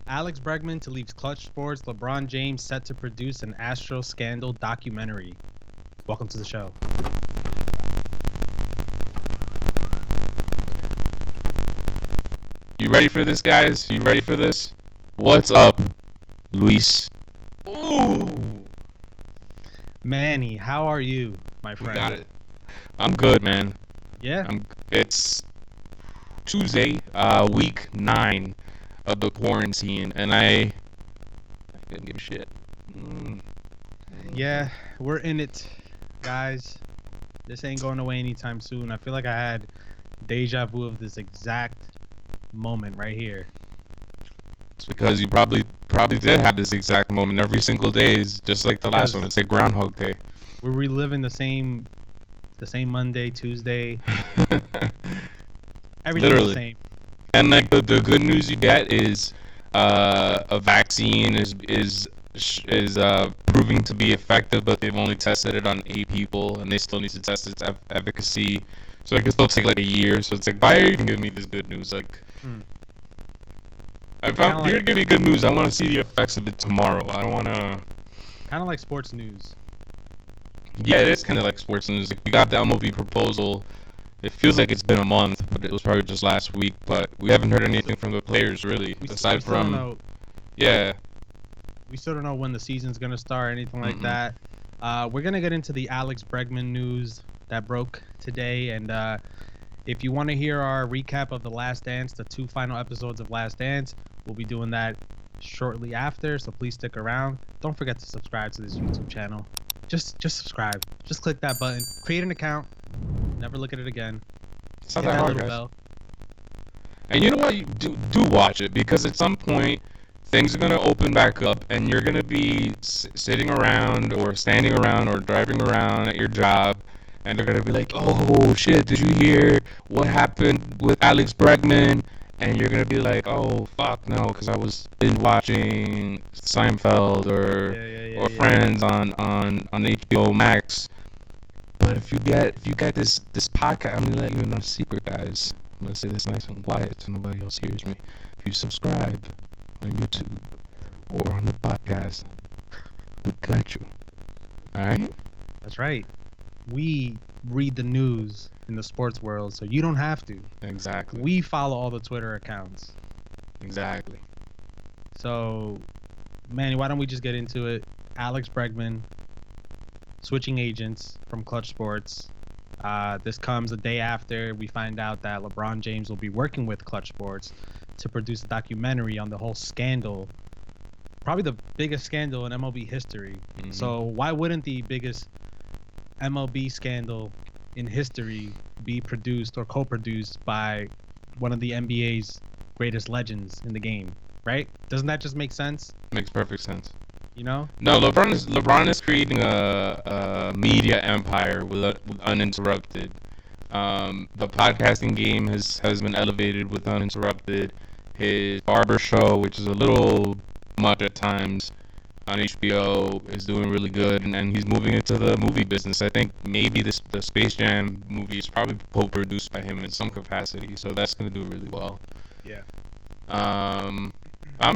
Alex Bregman to leave Klutch Sports. LeBron James set to produce an Astros scandal documentary. Welcome to the show. You ready for this, guys? You ready for this? What's up, Luis? Ooh, Manny, how are you, my we friend? got it. I'm good, man. Yeah? It's Tuesday, week 9 of the quarantine, and I couldn't give a shit. Yeah, we're in it, guys. This ain't going away anytime soon. I feel like I had deja vu of this exact moment right here. It's because you probably did have this exact moment every single day. Is just like the last one. It's like Groundhog Day. We're reliving the same Monday, Tuesday, everything's Literally. the same. And like the good news you get is a vaccine is proving to be effective, but they've only tested it on 8 people, and they still need to test its efficacy. So it can still take like a year. So it's like, why are you giving me this good news? Like, if Kinda you're gonna give me good news, I want to see the effects of it tomorrow. I don't want to. Kind of like sports news. Yeah, it is kind of like sports news. Like, we got the MLB proposal. It feels like it's been a month, but it was probably just last week. But we haven't heard anything from the players really, We aside still don't from know. yeah. We still don't know when the season's gonna start, anything like that. We're gonna get into the Alex Bregman news that broke today, and if you want to hear our recap of The Last Dance, the 2 final episodes of Last Dance, we'll be doing that shortly after. So please stick around. Don't forget to subscribe to this YouTube channel. Just subscribe. Just click that button. Create an account. Never look at it again. It's not Hit that that hard, little guys. bell. And you know what? You do watch it, because at some point things are gonna open back up, and you're gonna be sitting around or standing around or driving around at your job, and they're gonna be like, "Oh shit! Did you hear what happened with Alex Bregman?" And you're gonna be like, "Oh fuck no," because I was binge watching Seinfeld or Yeah. Friends on HBO Max. But if you get this podcast, I'm gonna let you in a secret, guys. I'm gonna say this nice and quiet so nobody else hears me. If you subscribe on YouTube or on the podcast, we got you. Alright? That's right. We read the news in the sports world, so you don't have to. Exactly. We follow all the Twitter accounts. Exactly. So, Manny, why don't we just get into it? Alex Bregman switching agents from Klutch Sports. This comes a day after we find out that LeBron James will be working with Klutch Sports to produce a documentary on the whole scandal. Probably the biggest scandal in MLB history. So why wouldn't the biggest MLB scandal in history be produced or co-produced by one of the NBA's greatest legends in the game, right? Doesn't that just make sense? Makes perfect sense. You know? No, LeBron is creating a media empire with uninterrupted. The podcasting game has been elevated with uninterrupted. His barber show, which is a little much at times, on HBO, is doing really good, and he's moving into the movie business. I think maybe the Space Jam movie is probably co-produced by him in some capacity, so that's gonna do really well. Yeah. I'm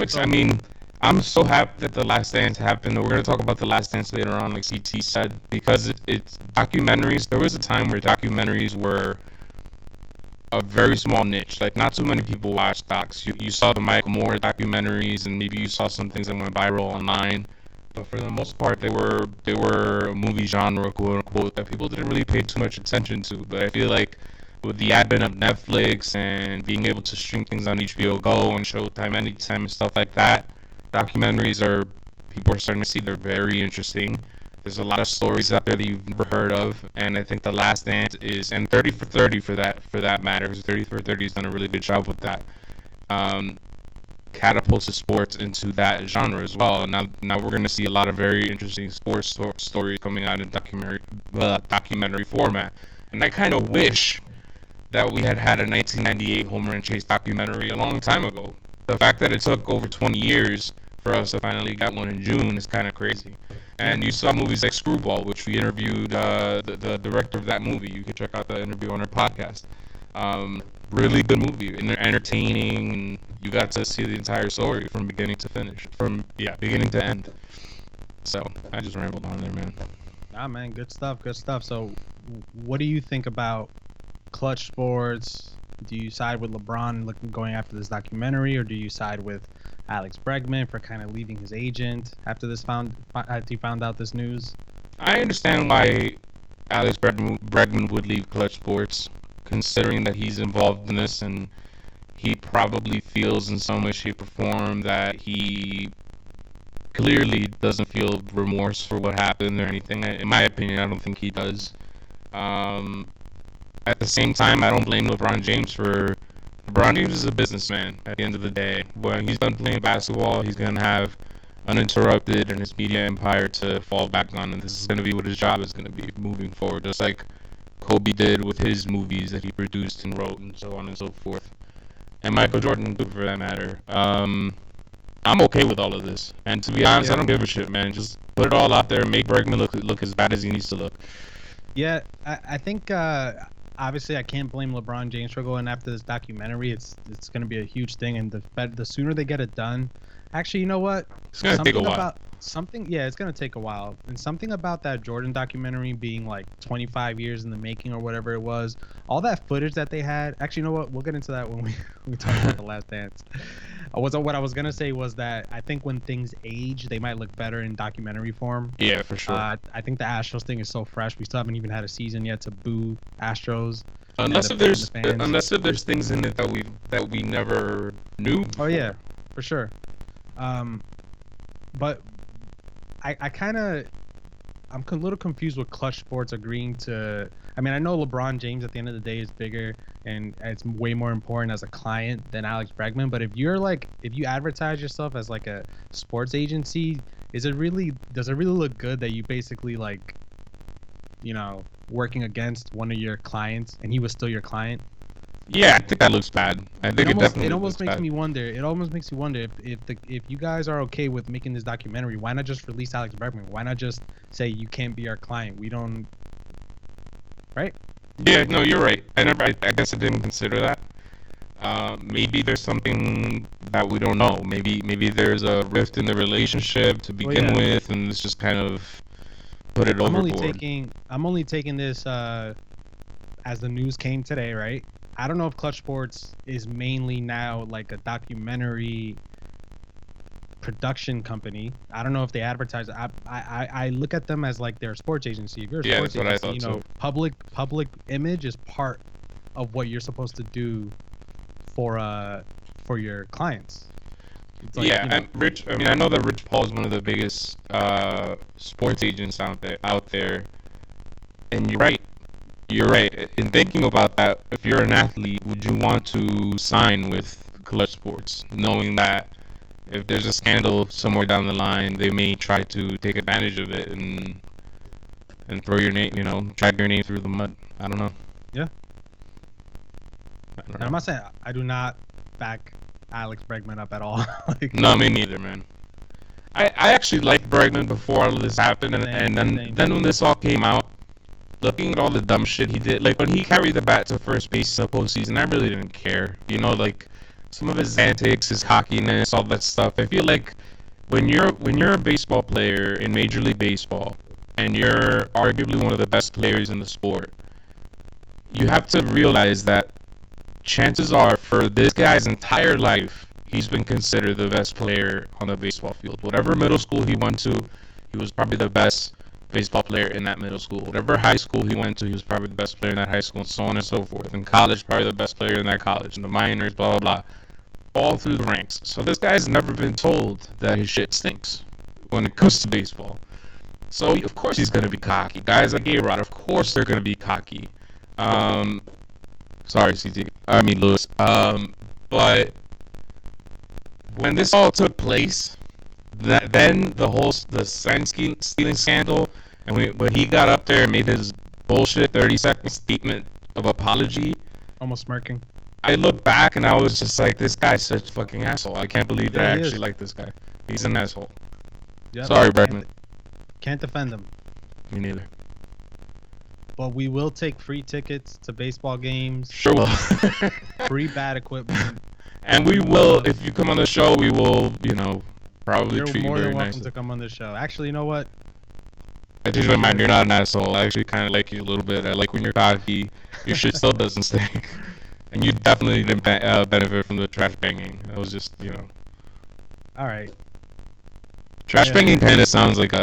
excited. I mean, I'm so happy that The Last Dance happened. We're gonna talk about The Last Dance later on, like CT said, because it's documentaries. There was a time where documentaries were a very small niche. Like, not too many people watch docs. You saw the Michael Moore documentaries, and maybe you saw some things that went viral online. But for the most part, they were a movie genre, quote unquote, that people didn't really pay too much attention to. But I feel like with the advent of Netflix and being able to stream things on HBO Go and Showtime anytime and stuff like that, documentaries people are starting to see they're very interesting. There's a lot of stories out there that you've never heard of, and I think The Last Dance is, and 30 for 30 for that matter, because 30 for 30 has done a really good job with that. Catapulted sports into that genre as well. Now we're going to see a lot of very interesting sports stories coming out in documentary format, and I kind of wish that we had a 1998 home run chase documentary a long time ago. The fact that it took over 20 years for us to finally get one in June is kind of crazy. And you saw movies like Screwball, which we interviewed the director of that movie. You can check out the interview on our podcast. really good movie and entertaining. And you got to see the entire story from beginning to finish, beginning to end. So I just rambled on there, man. Ah, man, good stuff, good stuff. So, what do you think about Klutch Sports? Do you side with LeBron going after this documentary, or do you side with Alex Bregman for kind of leaving his agent after after he found out this news? I understand why Alex Bregman would leave Klutch Sports, considering that he's involved in this and he probably feels in some way, shape, or form that he clearly doesn't feel remorse for what happened or anything. In my opinion, I don't think he does. Um, at the same time, I don't blame LeBron James for. LeBron James is a businessman at the end of the day. When he's done playing basketball, he's going to have uninterrupted and his media empire to fall back on, and this is going to be what his job is going to be moving forward, just like Kobe did with his movies that he produced and wrote and so on and so forth, and Michael Jordan too, for that matter. I'm okay with all of this, and to be honest, I don't give a shit, man. Just put it all out there, make Bregman look as bad as he needs to look. Yeah, I think obviously I can't blame LeBron James for going after this documentary. It's going to be a huge thing, and the sooner they get it done. Actually, you know what? It's gonna take a while. Yeah, it's gonna take a while. And something about that Jordan documentary being like 25 years in the making or whatever it was, all that footage that they had. Actually, you know what? We'll get into that when we talk about The Last Dance. What I was gonna say was that I think when things age, they might look better in documentary form. Yeah, for sure. I think the Astros thing is so fresh. We still haven't even had a season yet to boo Astros. Unless if there's things in it that we never knew. Oh yeah, for sure. But I'm a little confused with Klutch Sports agreeing to. I mean, I know LeBron James at the end of the day is bigger and it's way more important as a client than Alex Bregman. But if you advertise yourself as like a sports agency, does it really look good that you basically like, working against one of your clients and he was still your client? Yeah, I think that looks bad. I think it almost makes me wonder. It almost makes me wonder if you guys are okay with making this documentary, why not just release Alex Bregman? Why not just say you can't be our client? We don't. Right? Yeah, no, you're right. I guess I didn't consider that. Maybe there's something that we don't know. Maybe there's a rift in the relationship to begin with, and it's just kind of put it overboard. I'm only taking this as the news came today, right? I don't know if Klutch Sports is mainly now like a documentary production company. I don't know if they advertise. I look at them as like they're a sports agency. If you're a sports agency, public image is part of what you're supposed to do for your clients. Like, and Rich. I mean, I know that Rich Paul is one of the biggest sports agents out there, and you're right. You're right. In thinking about that, if you're an athlete, would you want to sign with Klutch Sports, knowing that if there's a scandal somewhere down the line, they may try to take advantage of it and throw your name, drag your name through the mud? I don't know. Yeah. I'm not saying I do not back Alex Bregman up at all. No, me neither, man. I actually liked Bregman before all of this happened, and then when this all came out, looking at all the dumb shit he did, like when he carried the bat to first base in the postseason, I really didn't care. Like some of his antics, his cockiness, all that stuff. I feel like when you're a baseball player in Major League Baseball and you're arguably one of the best players in the sport, you have to realize that chances are for this guy's entire life, he's been considered the best player on the baseball field. Whatever middle school he went to, he was probably the best baseball player in that middle school. Whatever high school he went to, he was probably the best player in that high school, and so on and so forth. In college, probably the best player in that college. In the minors, blah, blah, blah. All through the ranks. So this guy's never been told that his shit stinks when it comes to baseball. So, of course he's going to be cocky. Guys like A-Rod, of course they're going to be cocky. Sorry, Lewis. But when this all took place, then the sign stealing scandal, and when he got up there and made his bullshit 30-second statement of apology, almost smirking, I looked back and I was just like, this guy's such a fucking asshole. I can't believe that I actually like this guy. He's an asshole. Yep. Sorry, Bregman. Can't defend him. Me neither. but we will take free tickets to baseball games, Sure will. free bat equipment. And we will, if you come on the show, we will, probably You're treat you more very than welcome nicely. to come on the show. Actually, you know what? I just remind you're not an asshole. I actually kind of like you a little bit. I like when you're cocky. Your shit still doesn't stink. And you definitely didn't benefit from the trash banging. That was just, All right. Trash banging kind of sounds like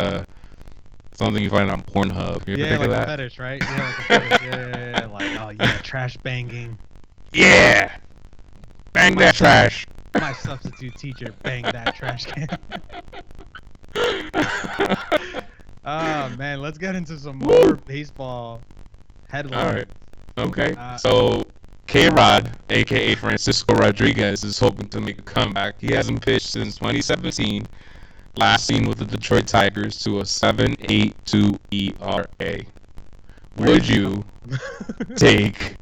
something you find on Pornhub. You ever think like of a that? fetish, right? Yeah, like a fetish. Yeah. Like, oh yeah, trash banging. Yeah! Bang that trash! My substitute teacher banged that trash can. Oh man, let's get into some more baseball headlines. All right. Okay. Uh, So, K-Rod, a.k.a. Francisco Rodriguez, is hoping to make a comeback. He hasn't pitched since 2017, last seen with the Detroit Tigers, to a 7.82 ERA. Would you take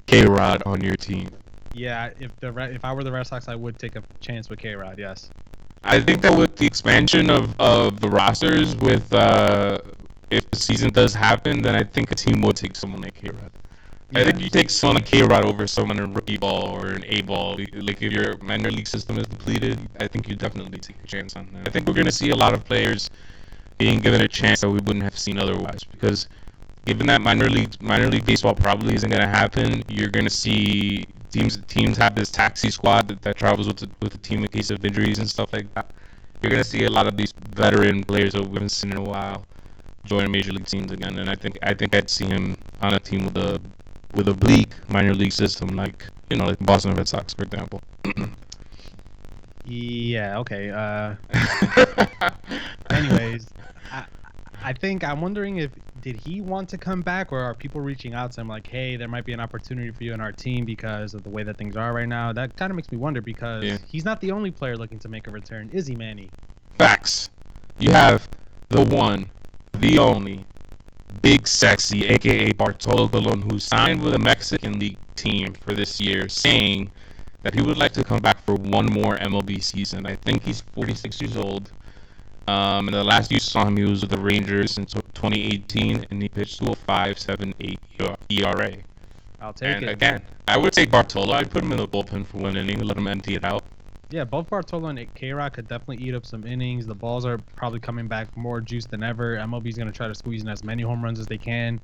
K-Rod on your team? Yeah, if I were the Red Sox, I would take a chance with K-Rod. Yes. I think that with the expansion of the rosters, with if the season does happen, then I think a team would take someone like K-Rod. Yeah. I think you take someone like K-Rod over someone in rookie ball or an A ball. Like if your minor league system is depleted, I think you definitely take a chance on that. I think we're going to see a lot of players being given a chance that we wouldn't have seen otherwise, because given that minor league baseball probably isn't going to happen, you're going to see teams have this taxi squad that travels with the team in case of injuries and stuff like that. You're going to see a lot of these veteran players that we haven't seen in a while join major league teams again, and I think I'd see him on a team with a bleak minor league system, like like the Boston Red Sox, for example. Yeah. Okay. Anyways, I'm wondering if did he want to come back, or are people reaching out to him like, hey, there might be an opportunity for you in our team because of the way that things are right now? That kind of makes me wonder, because he's not the only player looking to make a return, is he, Manny? Facts. You have the one, the only, Big Sexy, aka Bartolo Colon, who signed with a Mexican League team for this year, saying that he would like to come back for one more MLB season. I think he's 46 years old. And the last you saw him, he was with the Rangers in 2018, and he pitched to a 5.78 ERA. I'll take it. Again, I would take Bartolo. I'd put him in the bullpen for one inning, let him empty it out. Yeah, both Bartolo and K-Rod could definitely eat up some innings. The balls are probably coming back more juiced than ever. MLB's going to try to squeeze in as many home runs as they can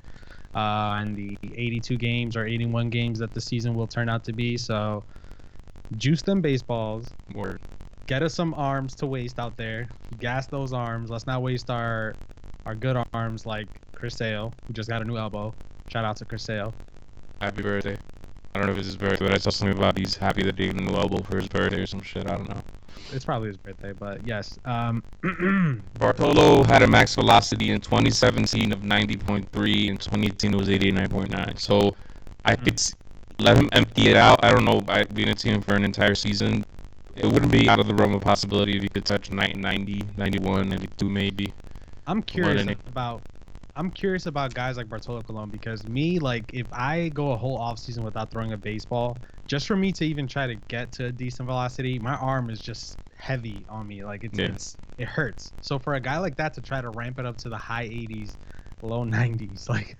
in the 82 games or 81 games that the season will turn out to be. So, juice them baseballs. Word. Get us some arms to waste out there. Gas those arms. Let's not waste our good arms like Chris Sale, who just got a new elbow. Shout out to Chris Sale. Happy birthday. I don't know if it's his birthday, but I saw something about he's happy that he got a new elbow for his birthday or some shit. I don't know. It's probably his birthday, but yes. Bartolo had a max velocity in 2017 of 90.3. In 2018 it was 89.9. So I could let him empty it out. I don't know. We didn't see him for an entire season. It wouldn't be out of the realm of possibility if he could touch 90, 91, 92 maybe. I'm curious about guys like Bartolo Colon, because if I go a whole offseason without throwing a baseball, just for me to even try to get to a decent velocity, my arm is just heavy on me. Like it hurts. So for a guy like that to try to ramp it up to the high 80s, low 90s, like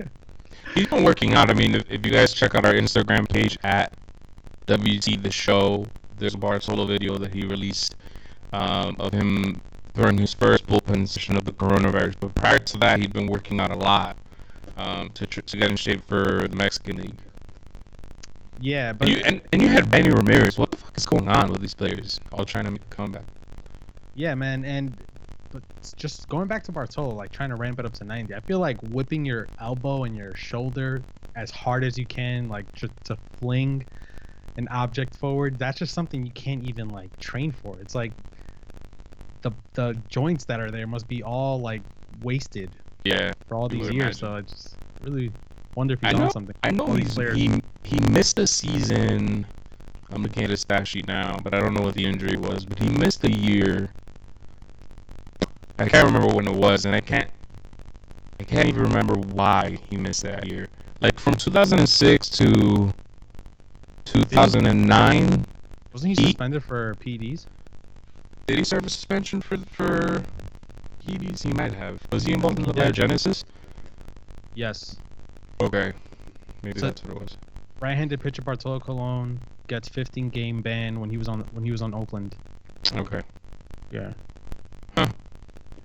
he's been working out. I mean, if you guys check out our Instagram page at WT The Show, there's a Bartolo video that he released of him during his first bullpen session of the coronavirus. But prior to that, he'd been working out a lot to get in shape for the Mexican League. Yeah, but and you had Benny Ramirez. What the fuck is going on with these players all trying to make a comeback? Yeah, man, but just going back to Bartolo, like trying to ramp it up to 90. I feel like whipping your elbow and your shoulder as hard as you can, like just to fling an object forward, that's just something you can't even like train for. It's like the joints that are there must be all like wasted. Yeah. For all these years, so I just really wonder if he's on something. I know he missed a season. I'm looking at his stat sheet now, but I don't know what the injury was. But he missed a year. I can't remember when it was, and I can't even remember why he missed that year. Like from 2006 to 2009. Wasn't he suspended for PEDs? Did he serve a suspension for PEDs? He might have. Was he involved in the biogenesis? Yes. Okay, maybe So that's what it was. right-handed pitcher Bartolo Colon gets 15-game ban when he was on Oakland. Okay. Yeah. Huh.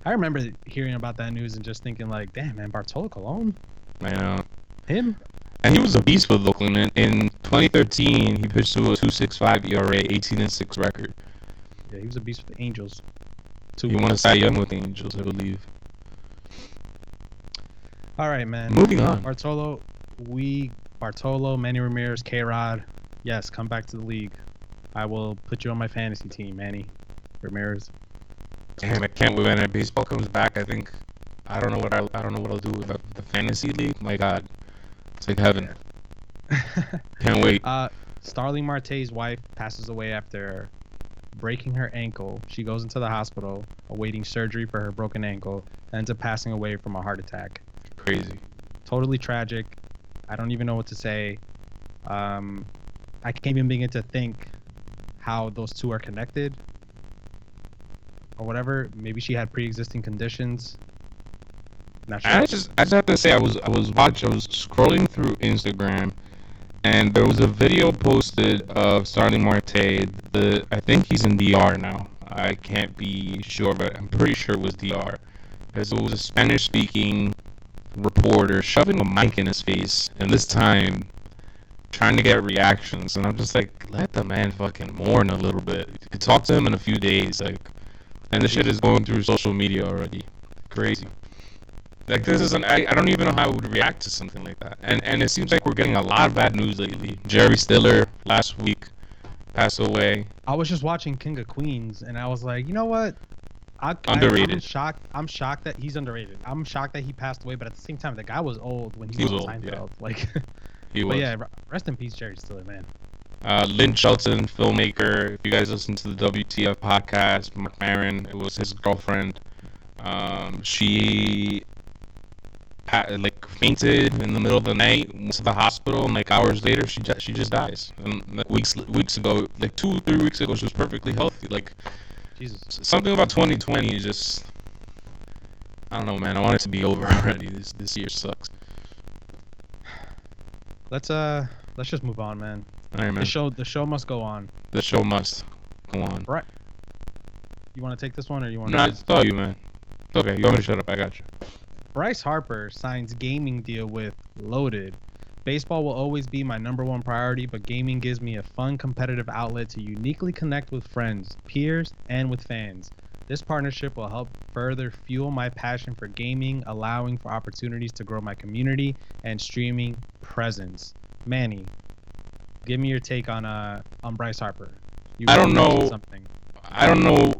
I remember hearing about that news and just thinking like, damn man, Bartolo Colon? I know. Him? And he was a beast with Oakland. In 2013, he pitched to a 2.65 ERA, 18-6 record. Yeah, he was a beast with the Angels. He won a Cy Young with the Angels, I believe. All right, man. Moving on. Bartolo, Manny Ramirez, K-Rod. Yes, come back to the league. I will put you on my fantasy team, Manny Ramirez. Damn, I can't wait when baseball comes back. I don't know what I'll do with the fantasy league. My God, it's like heaven. Can't wait. Starling Marte's wife passes away after breaking her ankle. She goes into the hospital awaiting surgery for her broken ankle. Ends up passing away from a heart attack. Crazy. Totally tragic. I don't even know what to say. I can't even begin to think how those two are connected or whatever. Maybe she had pre-existing conditions. Not sure. I just have to say I was scrolling through Instagram, and there was a video posted of Starling Marte. I think he's in DR now. I can't be sure, but I'm pretty sure it was DR, because it was a Spanish-speaking reporter shoving a mic in his face, and this time trying to get reactions. And I'm just like, let the man fucking mourn a little bit. You could talk to him in a few days, like, and the shit is going through social media already. Crazy. Like, this isn't. I don't even know how I would react to something like that. And it seems like we're getting a lot of bad news lately. Jerry Stiller last week passed away. I was just watching King of Queens, and I was like, you know what? Underrated. I'm shocked that he's underrated. I'm shocked that he passed away, but at the same time, the guy was old when he was on Seinfeld. Yeah. Like, he was. But yeah, rest in peace, Jerry Stiller, man. Lynn Shelton, filmmaker. If you guys listen to the WTF podcast, Mark Maron, it was his girlfriend. She fainted in the middle of the night, went to the hospital, and like hours later, she just dies. And like weeks ago, like 2-3 weeks ago, she was perfectly healthy. Like, Jesus. Something about 2020 is just, I don't know, man. I want it to be over already. This year sucks. Let's just move on, man. All right, man. The show must go on. The show must go on. Right. You want to take this one, or you want? No, it's all you, man. Okay, you want me to shut up? I got you. Bryce Harper signs gaming deal with Loaded. Baseball will always be my #1 priority, but gaming gives me a fun, competitive outlet to uniquely connect with friends, peers, and with fans. This partnership will help further fuel my passion for gaming, allowing for opportunities to grow my community and streaming presence. Manny, give me your take on Bryce Harper. I don't know. Something. I don't know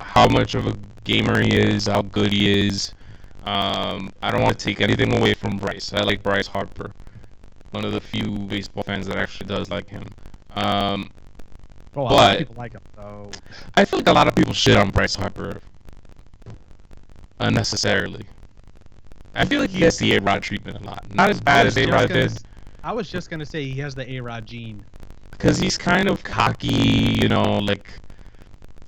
how much of a gamer he is, how good he is. I don't want to take anything away from Bryce. I like Bryce Harper. One of the few baseball fans that actually does like him. Well, a lot of people like him, so I feel like a lot of people shit on Bryce Harper unnecessarily. I feel like he has the A-Rod treatment a lot. Not as bad as A-Rod did. I was just gonna say he has the A-Rod gene. Because he's kind of cocky, like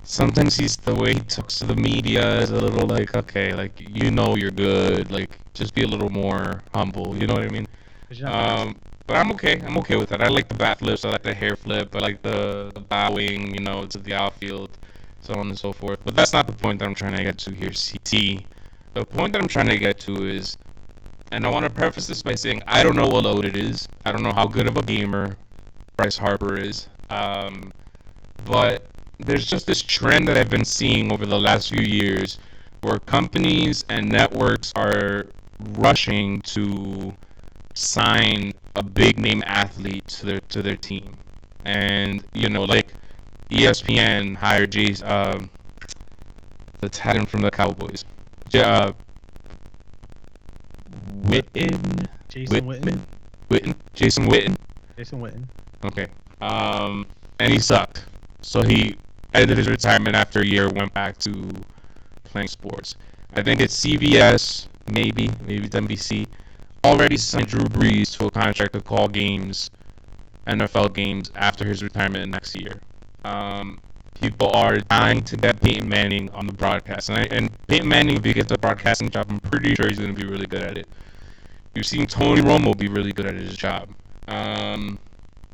sometimes the way he talks to the media is a little like, okay, like, you're good, like, just be a little more humble, you know what I mean? But I'm okay with that. I like the bat flips, I like the hair flip, I like the bowing, to the outfield, so on and so forth. But that's not the point that I'm trying to get to here, CT. The point that I'm trying to get to is, and I want to preface this by saying, I don't know what Loaded is. I don't know how good of a gamer Bryce Harper is. But there's just this trend that I've been seeing over the last few years where companies and networks are rushing to sign a big name athlete to their team. And like ESPN hired the talent from the Cowboys. Jason Witten. Okay. And he sucked. So he ended his retirement after a year, went back to playing sports. I think it's CBS, maybe it's NBC, already signed Drew Brees to a contract to call games, NFL games, after his retirement next year. People are dying to get Peyton Manning on the broadcast. And Peyton Manning, if he gets the broadcasting job, I'm pretty sure he's going to be really good at it. You've seen Tony Romo be really good at his job.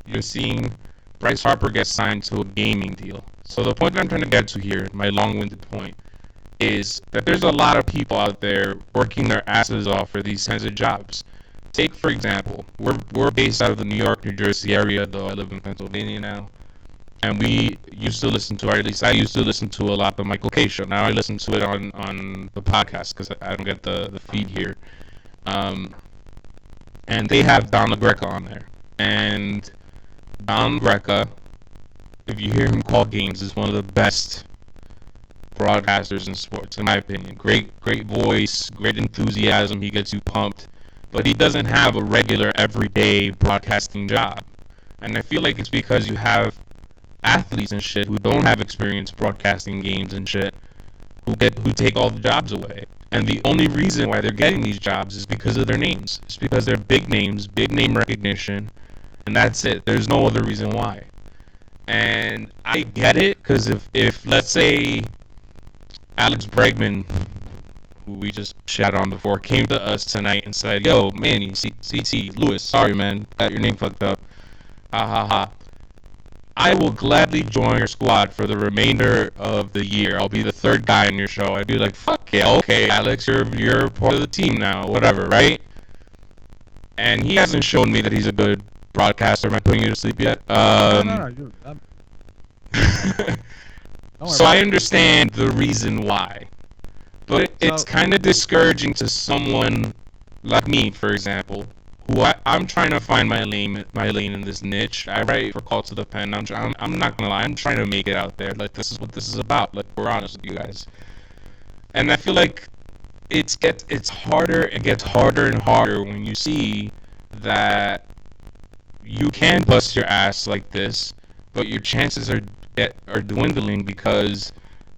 You're seeing Bryce Harper get signed to a gaming deal. So the point that I'm trying to get to here, my long-winded point, is that there's a lot of people out there working their asses off for these kinds of jobs. Take, for example, we're based out of the New York, New Jersey area, though I live in Pennsylvania now. And we used to listen to, or at least I used to listen to a lot the Michael K show. Now I listen to it on the podcast because I don't get the feed here. And they have Don LaGreca on there. And Don LaGreca, if you hear him call games, is one of the best broadcasters in sports, in my opinion. Great voice, great enthusiasm. He gets you pumped. But he doesn't have a regular, everyday broadcasting job. And I feel like it's because you have athletes and shit who don't have experience broadcasting games and shit who take all the jobs away. And the only reason why they're getting these jobs is because of their names. It's because they're big names, big name recognition, and that's it. There's no other reason why. And I get it, because if let's say Alex Bregman, who we just chatted on before, came to us tonight and said, "Yo, Manny, CT, Lewis, sorry man, got your name fucked up. Ha ha ha. I will gladly join your squad for the remainder of the year. I'll be the third guy in your show." I'd be like, "Fuck yeah, okay, Alex, you're part of the team now, whatever, right?" And he hasn't shown me that he's a good broadcaster. Am I putting you to sleep yet? No. So I understand the reason why, but it's kind of discouraging to someone like me, for example, who I'm trying to find my lane in this niche. I write for Call to the Pen. I'm not gonna lie. I'm trying to make it out there. Like, this is what this is about. Like, we're honest with you guys. And I feel like it's harder. It gets harder and harder when you see that you can bust your ass like this, but your chances are dwindling because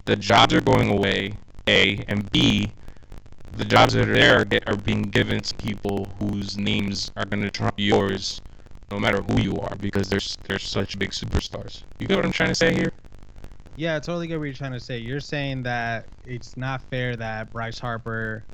the jobs are going away. A, and B, the jobs that are there are being given to people whose names are going to trump yours, no matter who you are, because they're such big superstars. You get what I'm trying to say here? Yeah, I totally get what you're trying to say. You're saying that it's not fair that Bryce Harper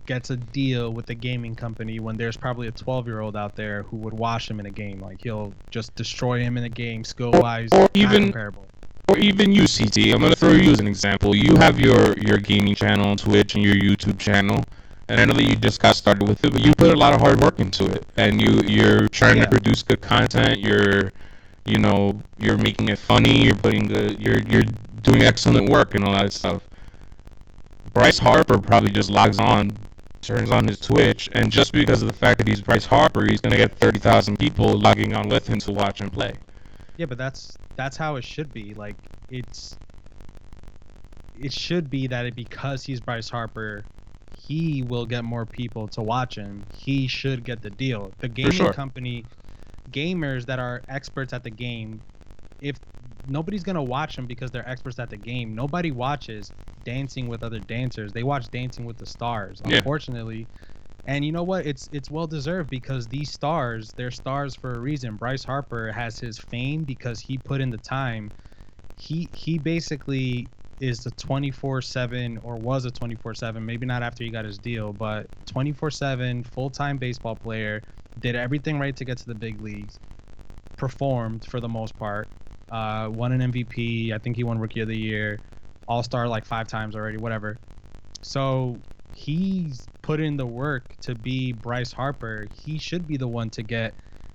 gets a deal with a gaming company when there's probably a 12-year-old out there who would watch him in a game. Like, he'll just destroy him in a game, skill-wise, or not even comparable. Or even you, CT. I'm going to throw you as an example. You have your gaming channel on Twitch and your YouTube channel, and I know that you just got started with it, but you put a lot of hard work into it, and you're trying to produce good content. You're making it funny. You're doing excellent work and all that stuff. Bryce Harper probably just logs on, turns on his Twitch, and just because of the fact that he's Bryce Harper, he's going to get 30,000 people logging on with him to watch him play. Yeah, but that's how it should be. Like, it should be that because he's Bryce Harper, he will get more people to watch him. He should get the deal. The gaming company, gamers that are experts at the game, if nobody's gonna watch them because they're experts at the game, nobody watches Dancing with Other Dancers. They watch Dancing with the Stars, unfortunately. And you know what? It's well deserved, because these stars, they're stars for a reason. Bryce Harper has his fame because he put in the time. He basically is a 24/7, or was a 24/7, maybe not after he got his deal, but 24/7 full-time baseball player, did everything right to get to the big leagues, performed for the most part, won an MVP. I think he won Rookie of the Year, All-Star like 5 times already, whatever. So he's put in the work to be Bryce Harper. He should be the one to get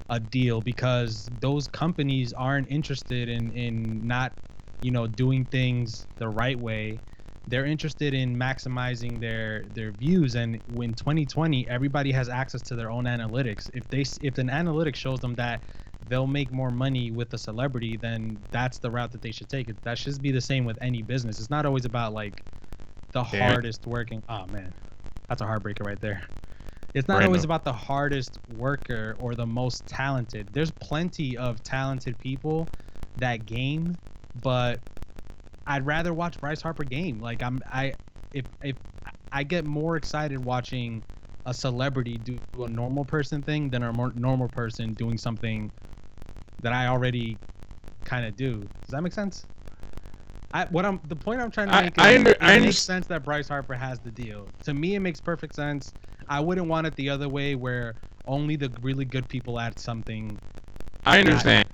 a deal, because those companies aren't interested in not, doing things the right way. They're interested in maximizing their views. And when 2020, everybody has access to their own analytics. If an analytics shows them that they'll make more money with the celebrity, then that's the route that they should take. That should be the same with any business. It's not always about like the hardest working. Oh man, that's a heartbreaker right there. It's not always about the hardest worker or the most talented. There's plenty of talented people that game, but I'd rather watch Bryce Harper game. Like, if I get more excited watching a celebrity do a normal person thing than a more normal person doing something that I already kind of do. Does that make sense? The point I'm trying to make is it makes sense that Bryce Harper has the deal. To me, it makes perfect sense. I wouldn't want it the other way where only the really good people add something I that understand.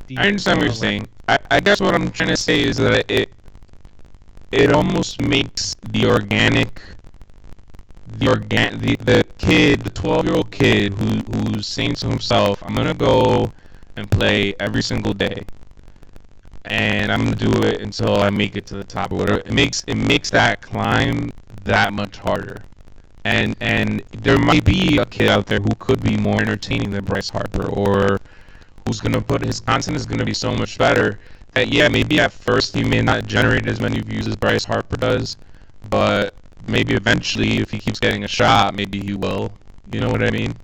deep, I understand what you're saying. I guess what I'm trying to say is that it almost makes the kid, the 12-year-old kid who's saying to himself, I'm gonna go and play every single day, and I'm gonna do it until I make it to the top or whatever. It makes that climb that much harder. And there might be a kid out there who could be more entertaining than Bryce Harper, or who's gonna put his content is gonna be so much better that yeah, maybe at first he may not generate as many views as Bryce Harper does, but maybe eventually if he keeps getting a shot, maybe he will. You know what I mean?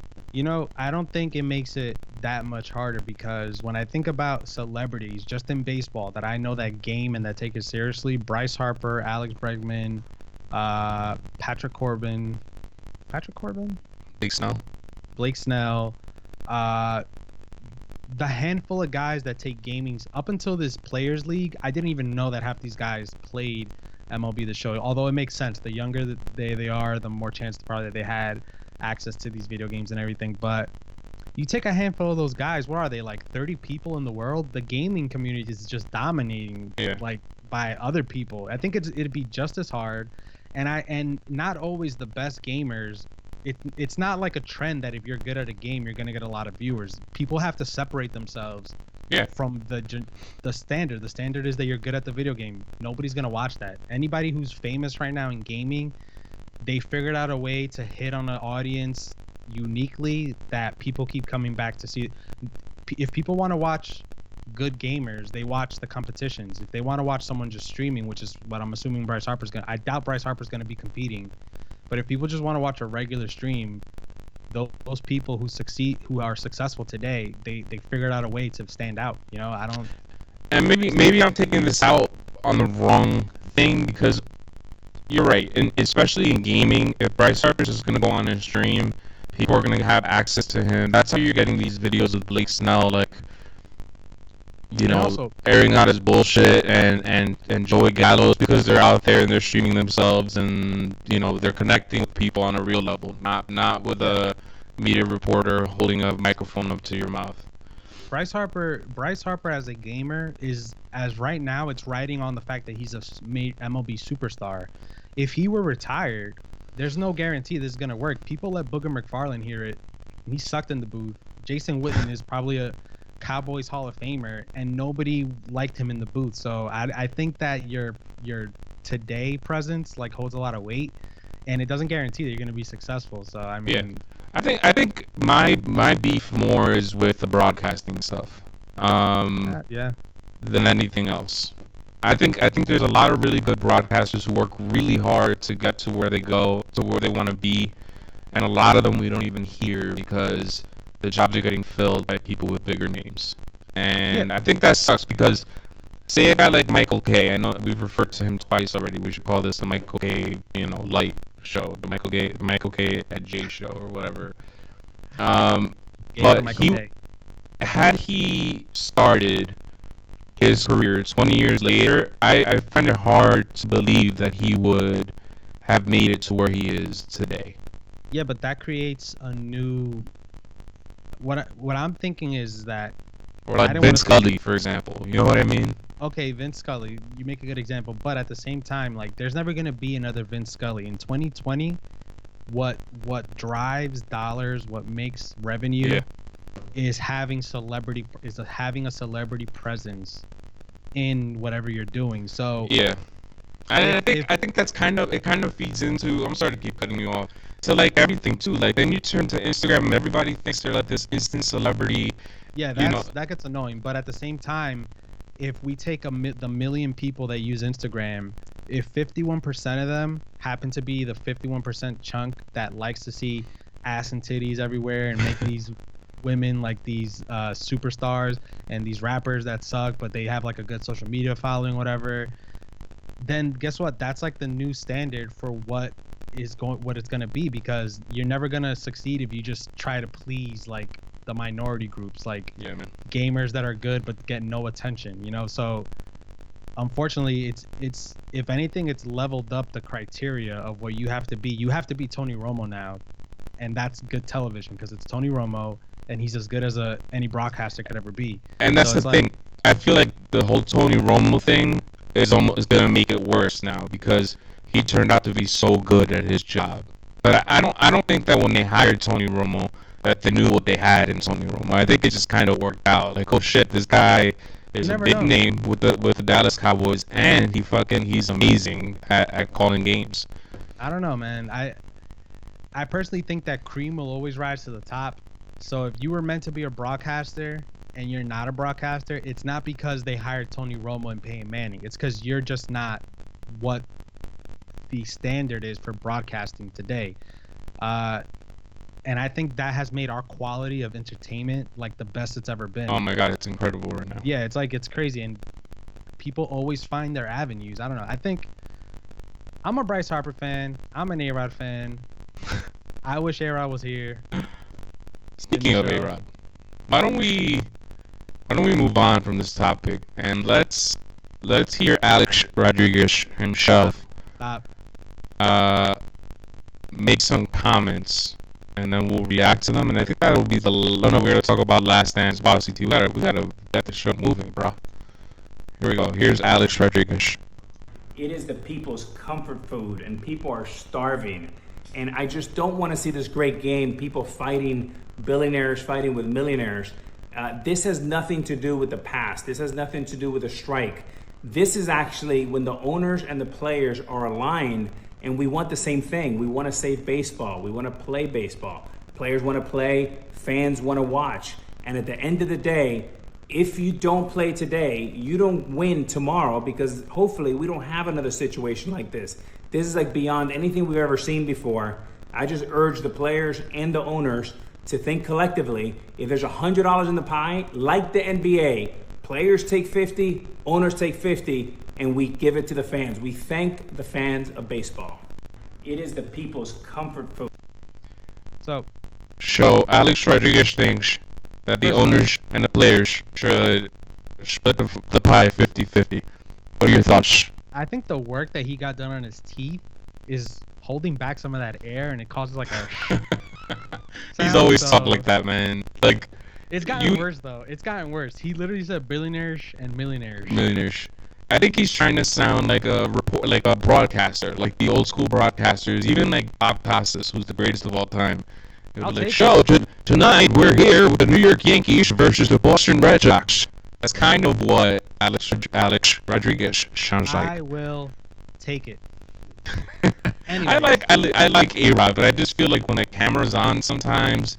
I don't think it makes it that much harder because when I think about celebrities just in baseball that I know that game and that take it seriously, Bryce Harper, Alex Bregman, Patrick Corbin, Big Snow. Blake Snell, uh, the handful of guys that take gamings up until this Players League, I didn't even know that half these guys played MLB The Show. Although it makes sense, the younger they are, the more chance probably they had access to these video games and everything. But you take a handful of those guys, what are they, like 30 people in the world? The gaming community is just dominating, Yeah. like by other people. I think it'd be just as hard, and not always the best gamers. It's not like a trend that if you're good at a game, you're gonna get a lot of viewers. People have to separate themselves Yeah. from the standard. The standard is that you're good at the video game. Nobody's gonna watch that. Anybody who's famous right now in gaming, they figured out a way to hit on an audience uniquely that people keep coming back to see. If people want to watch good gamers, they watch the competitions. If they want to watch someone just streaming, which is what I'm assuming Bryce Harper's gonna, I doubt Bryce Harper's gonna be competing. But if people just want to watch a regular stream, those people who are successful today, they figured out a way to stand out. I don't. And maybe I'm taking this out on the wrong thing because you're right, and especially in gaming, if Bryce Harper's just gonna go on and stream, people are gonna have access to him. That's how you're getting these videos of Blake Snell, like Also, airing out his bullshit, and Joey Gallo's because they're out there and they're streaming themselves, and they're connecting with people on a real level, not with a media reporter holding a microphone up to your mouth. Bryce Harper as a gamer is, as right now, it's riding on the fact that he's a MLB superstar. If he were retired, there's no guarantee this is gonna work. People let Booger McFarlane hear it, and he sucked in the booth. Jason Witten is probably a Cowboys Hall of Famer, and nobody liked him in the booth. So I think that your today presence like holds a lot of weight, and it doesn't guarantee that you're gonna be successful. So I mean, Yeah. I think my beef more is with the broadcasting stuff, yeah. than anything else. I think there's a lot of really good broadcasters who work really hard to get to where they go, to where they want to be, and a lot of them we don't even hear because the jobs are getting filled by people with bigger names. And I think that sucks because say a guy like Michael K. I know we've referred to him twice already. We should call this the Michael K. Light show, the Michael K. at J show or whatever. But had he started his career 20 years later, I find it hard to believe that he would have made it to where he is today. Yeah, but that creates a new. What I'm thinking is that. Or like Vince Scully, for example. You know what I mean? Okay, Vince Scully, you make a good example, but at the same time, like, there's never gonna be another Vince Scully in 2020. What drives dollars, what makes revenue, is having a celebrity presence in whatever you're doing. So yeah, I think that's kind of feeds into. I'm sorry to keep cutting you off. So like everything too. Like then you turn to Instagram and everybody thinks they're like this instant celebrity. Yeah, that gets annoying. But at the same time, if we take the million people that use Instagram, if 51% of them happen to be the 51% chunk that likes to see ass and titties everywhere and make these women like these superstars and these rappers that suck, but they have like a good social media following, whatever, then guess what? That's like the new standard for what it's gonna be, because you're never gonna succeed if you just try to please like the minority groups, like gamers that are good but get no attention, so unfortunately it's if anything, it's leveled up the criteria of what you have to be. You have to be Tony Romo now and that's good television because it's Tony Romo, and he's as good as any broadcaster could ever be. And that's So the thing. I feel like the whole Tony Romo thing is gonna make it worse now because he turned out to be so good at his job. But I don't think that when they hired Tony Romo that they knew what they had in Tony Romo. I think it just kind of worked out. Like, oh shit, this guy is a big name with the Dallas Cowboys, and he's amazing at calling games. I don't know, man. I personally think that cream will always rise to the top. So if you were meant to be a broadcaster and you're not a broadcaster, it's not because they hired Tony Romo and Peyton Manning. It's because you're just not what the standard is for broadcasting today. And I think that has made our quality of entertainment like the best it's ever been. Oh my god, it's incredible right now. Yeah, it's crazy, and people always find their avenues. I don't know. I think I'm a Bryce Harper fan. I'm an A-Rod fan. I wish A-Rod was here. Speaking of A-Rod, why don't we move on from this topic and let's hear Alex Rodriguez himself make some comments, and then we'll react to them. And I think that'll be we're gonna talk about Last Dance. Wow, CT, we gotta get the show moving, bro. Here we go. Here's Alex Rodriguez. It is the people's comfort food, and people are starving. And I just don't want to see this great game, people fighting, billionaires fighting with millionaires. This has nothing to do with the past. This has nothing to do with a strike. This is actually when the owners and the players are aligned, and we want the same thing. We want to save baseball. We want to play baseball. Players want to play. Fans want to watch. And at the end of the day, if you don't play today, you don't win tomorrow, because hopefully we don't have another situation like this. This is like beyond anything we've ever seen before. I just urge the players and the owners to think collectively. If there's $100 in the pie, like the NBA, players take 50, owners take 50, and we give it to the fans. We thank the fans of baseball. It is the people's comfort food. So Alex Rodriguez thinks that the owners and the players should split the pie 50-50. What are your thoughts? I think the work that he got done on his teeth is holding back some of that air, and it causes like a He's always talked like that, man. Like, it's gotten worse though. It's gotten worse. He literally said billionaires and millionaires. Millionaires. I think he's trying to sound like a broadcaster, like the old school broadcasters, even like Bob Costas, who's the greatest of all time. Tonight we're here with the New York Yankees versus the Boston Red Sox. That's kind of what Alex Rodriguez sounds like. I will take it. I like A-Rod, but I just feel like when the camera's on, sometimes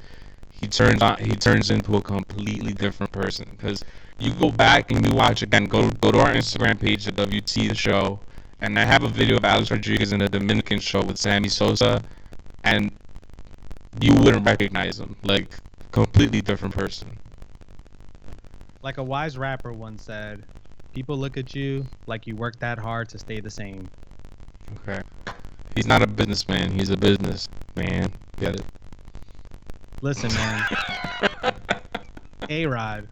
he turns into a completely different person. Because you go back and you watch again, go to our Instagram page, the WT the show, and I have a video of Alex Rodriguez in a Dominican show with Sammy Sosa, and you wouldn't recognize him. Like, completely different person. Like a wise rapper once said, people look at you like you worked that hard to stay the same. Okay. He's not a businessman. He's a businessman. Get it? Listen, man. A-Rod,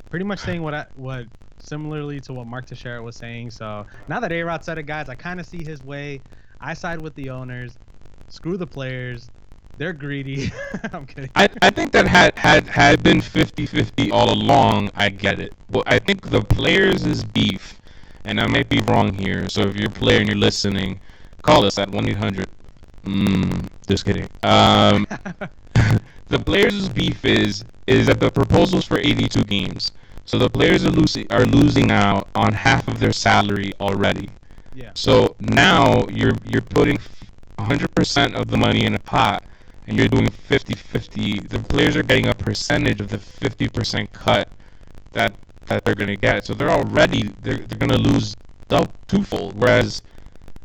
pretty much saying what similarly to what Mark Teixeira was saying. So now that A-Rod said it, guys, I kind of see his way. I side with the owners. Screw the players. They're greedy. I'm kidding. I think that had been 50-50 all along. I get it. But I think the players is beef, and I might be wrong here. So if you're a player and you're listening, call us at 1-800. Just kidding. The players' beef is that the proposal's for 82 games. So the players are losing out on half of their salary already. Yeah. So now you're putting 100% of the money in a pot, and you're doing 50-50. The players are getting a percentage of the 50% cut that they're gonna get. So they're gonna lose twofold. Whereas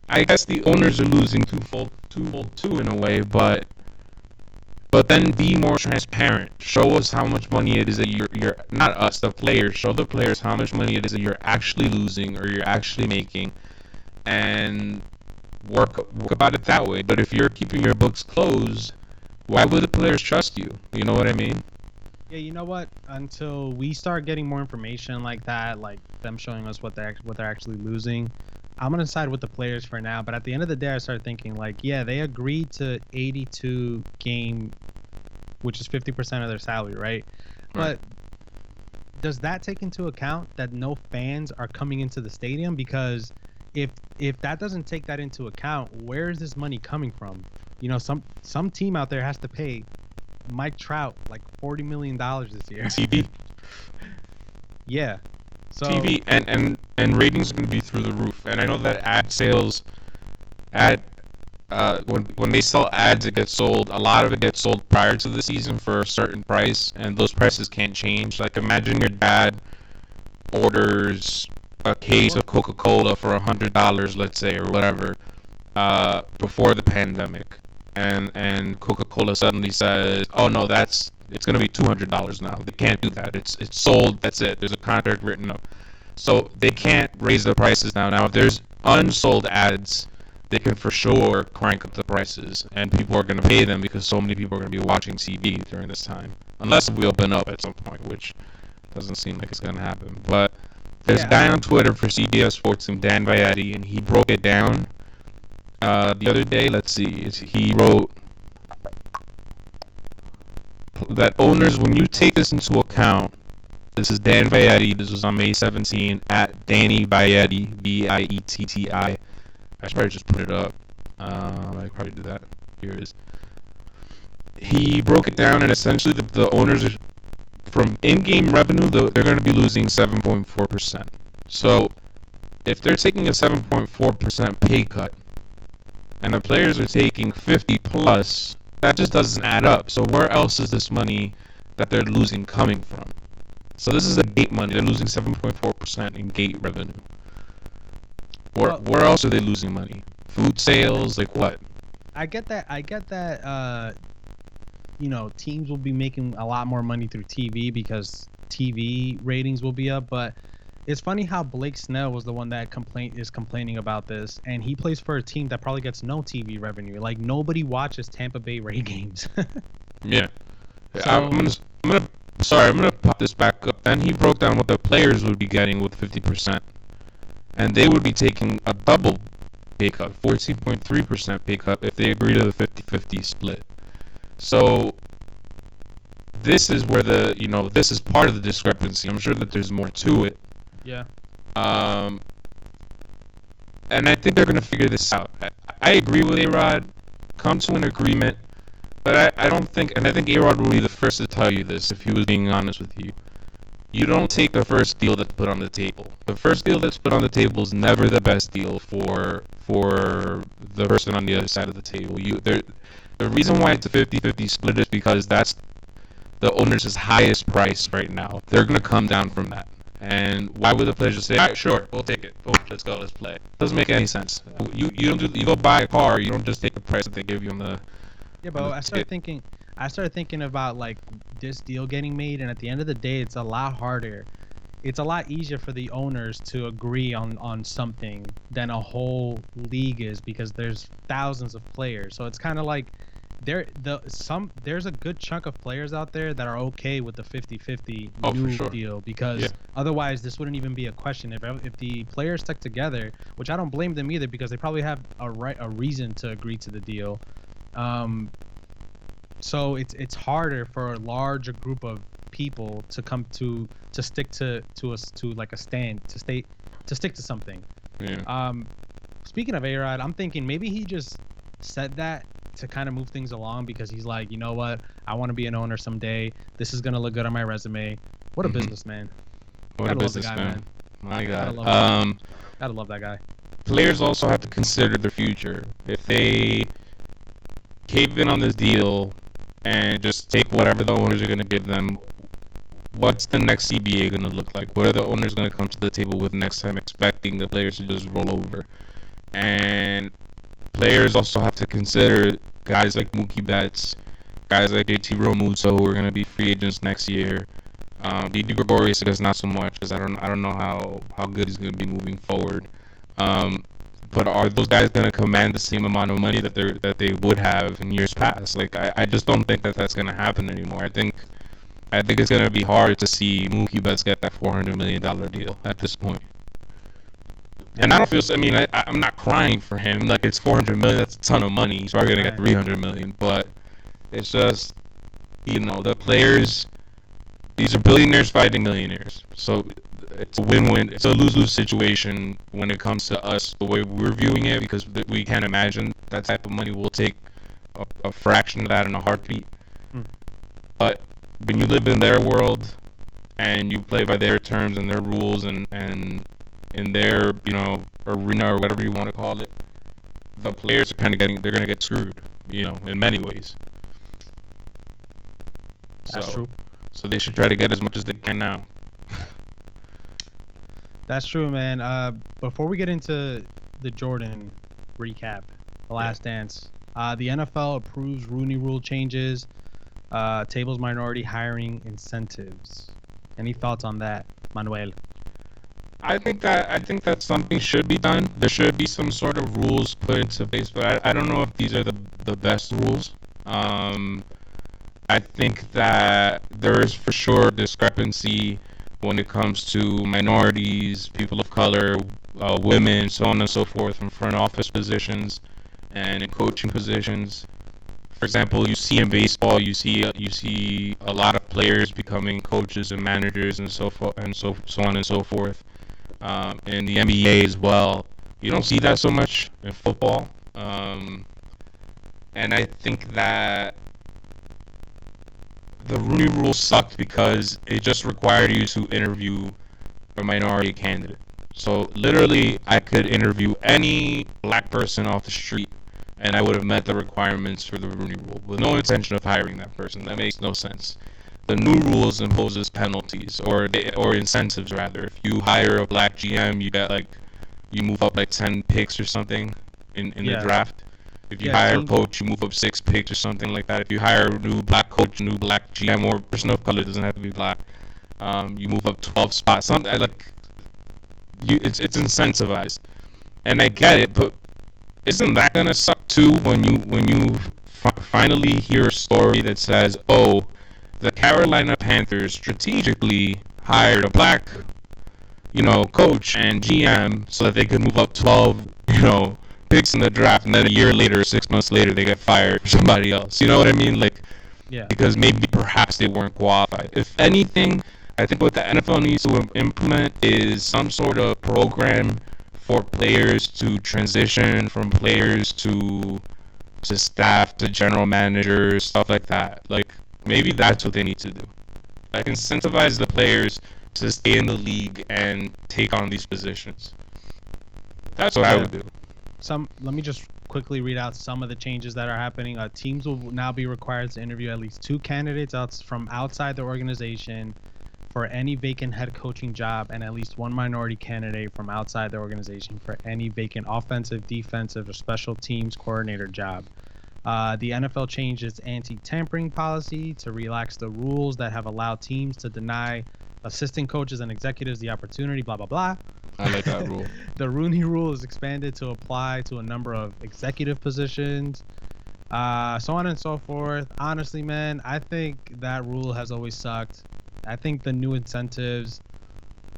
I guess the owners are losing twofold too in a way, but then be more transparent. Show us how much money it is that you're not us, the players. Show the players how much money it is that you're actually losing or you're actually making, and work about it that way. But if you're keeping your books closed, why would the players trust you? You know what I mean? Yeah, you know what? Until we start getting more information like that, like them showing us what they're actually losing, I'm gonna side with the players for now, but at the end of the day, I started thinking like, yeah, they agreed to 82 game, which is 50% of their salary, right? But does that take into account that no fans are coming into the stadium? Because if that doesn't take that into account, where is this money coming from? You know, some team out there has to pay Mike Trout like $40 million this year. TV. Yeah. So TV and ratings are going to be through the roof. And I know that ad sales, when they sell ads, it gets sold. A lot of it gets sold prior to the season for a certain price, and those prices can't change. Like imagine your dad orders a case of Coca-Cola for $100, let's say, or whatever, before the pandemic, and Coca-Cola suddenly says, "Oh no, it's going to be $200 now." They can't do that. It's sold. That's it. There's a contract written up, so they can't raise the prices now. Now, if there's unsold ads, they can for sure crank up the prices, and people are going to pay them because so many people are going to be watching TV during this time, unless we open up at some point, which doesn't seem like it's going to happen. But there's a guy on Twitter for CBS Sports named Dan Vietti, and he broke it down the other day. Let's see. He wrote that owners, when you take this into account, this is Dan Vietti. This was on May 17 at Danny Vietti, Vietti. I should probably just put it up. I probably do that. Here it is. He broke it down, and essentially the owners are, from in-game revenue, they're going to be losing 7.4%. So if they're taking a 7.4% pay cut, and the players are taking 50 plus, that just doesn't add up. So where else is this money that they're losing coming from? So this is a gate money. They're losing 7.4% in gate revenue. Where else are they losing money? Food sales, like what? I get that. You know, teams will be making a lot more money through TV because TV ratings will be up. But it's funny how Blake Snell was the one that is complaining about this, and he plays for a team that probably gets no TV revenue. Like nobody watches Tampa Bay Ray games. Yeah. So, I'm gonna pop this back up. Then he broke down what the players would be getting with 50%, and they would be taking a double pay cut, 14.3% pay cut, if they agree to the 50-50 split. So this is where this is part of the discrepancy. I'm sure that there's more to it. yeah. And I think they're gonna figure this out. I agree with A-Rod. Come to an agreement. But I don't think, and I think A-Rod will be the first to tell you this if he was being honest with you. You don't take the first deal that's put on the table. The first deal that's put on the table is never the best deal for the person on the other side of the table. The reason why it's a 50-50 split is because that's the owner's highest price right now. They're going to come down from that. And why would the players just say, all right, sure, we'll take it. Oh, let's go, let's play. Doesn't make any sense. You go buy a car, you don't just take the price that they give you on the... Yeah, but I started thinking about like this deal getting made, and at the end of the day, it's a lot harder. It's a lot easier for the owners to agree on something than a whole league is, because there's thousands of players. So it's kind of like there's a good chunk of players out there that are okay with the 50-50 new deal, because otherwise this wouldn't even be a question. If the players stuck together, which I don't blame them either, because they probably have a reason to agree to the deal. So it's harder for a larger group of people to come to stick to like a stand, to stick to something. Yeah. Speaking of A-Rod, I'm thinking maybe he just said that to kind of move things along, because he's like, you know what, I want to be an owner someday. This is gonna look good on my resume. What a businessman. What a businessman. My God. Gotta love that guy. Players also have to consider their future. If they cave in on this deal and just take whatever the owners are going to give them, what's the next CBA going to look like? What are the owners going to come to the table with next time, expecting the players to just roll over? And players also have to consider guys like Mookie Betts, guys like JT Realmuto, who are going to be free agents next year. Didi Gregorius, I guess not so much, because I don't know how good he's going to be moving forward. But are those guys going to command the same amount of money that they would have in years past? Like, I just don't think that that's going to happen anymore. I think it's going to be hard to see Mookie Betts get that $400 million deal at this point. And I don't feel. I mean, I'm not crying for him. Like, it's 400 million. That's a ton of money. He's probably gonna get 300 million. But it's just, the players. These are billionaires fighting millionaires. So it's a win-win. It's a lose-lose situation when it comes to us, the way we're viewing it, because we can't imagine that type of money. We'll take a fraction of that in a heartbeat. But when you live in their world and you play by their terms and their rules and in their arena or whatever you want to call it, the players are they're gonna get screwed, in many ways. That's true. So they should try to get as much as they can now. That's true, man. Before we get into the Jordan recap, The Last Dance, the NFL approves Rooney Rule changes, tables minority hiring incentives. Any thoughts on that, Manuel? I think that something should be done. There should be some sort of rules put into place, but I don't know if these are the best rules. I think that there is for sure discrepancy when it comes to minorities, people of color, women, so on and so forth, in front office positions and in coaching positions. For example, you see in baseball, you see a lot of players becoming coaches and managers and so forth and so on and so forth. In the NBA as well, you don't see that so much in football. And I think that the Rooney Rule sucked because it just required you to interview a minority candidate. So literally, I could interview any black person off the street, and I would have met the requirements for the Rooney Rule with no intention of hiring that person. That makes no sense. The new rules imposes penalties or incentives rather. If you hire a black GM, you move up 10 picks or something in the draft. If you hire a coach, you move up 6 picks or something like that. If you hire a new black coach, new black GM, or person of color, doesn't have to be black, you move up 12 spots. Something it's incentivized, and I get it, but isn't that gonna suck too when you finally hear a story that says, oh, the Carolina Panthers strategically hired a black, coach and GM so that they could move up 12, picks in the draft, and then a year later, 6 months later, they get fired for somebody else. You know what I mean? Because maybe perhaps they weren't qualified. If anything, I think what the NFL needs to implement is some sort of program for players to transition from players to staff to general managers, stuff like that. Maybe that's what they need to do. Incentivize the players to stay in the league and take on these positions. That's what I would do. Let me just quickly read out some of the changes that are happening. Teams will now be required to interview at least 2 candidates from outside the organization for any vacant head coaching job, and at least 1 minority candidate from outside the organization for any vacant offensive, defensive, or special teams coordinator job. The NFL changed its anti-tampering policy to relax the rules that have allowed teams to deny assistant coaches and executives the opportunity, blah, blah, blah. I like that rule. The Rooney Rule is expanded to apply to a number of executive positions, so on and so forth. Honestly, man, I think that rule has always sucked. I think the new incentives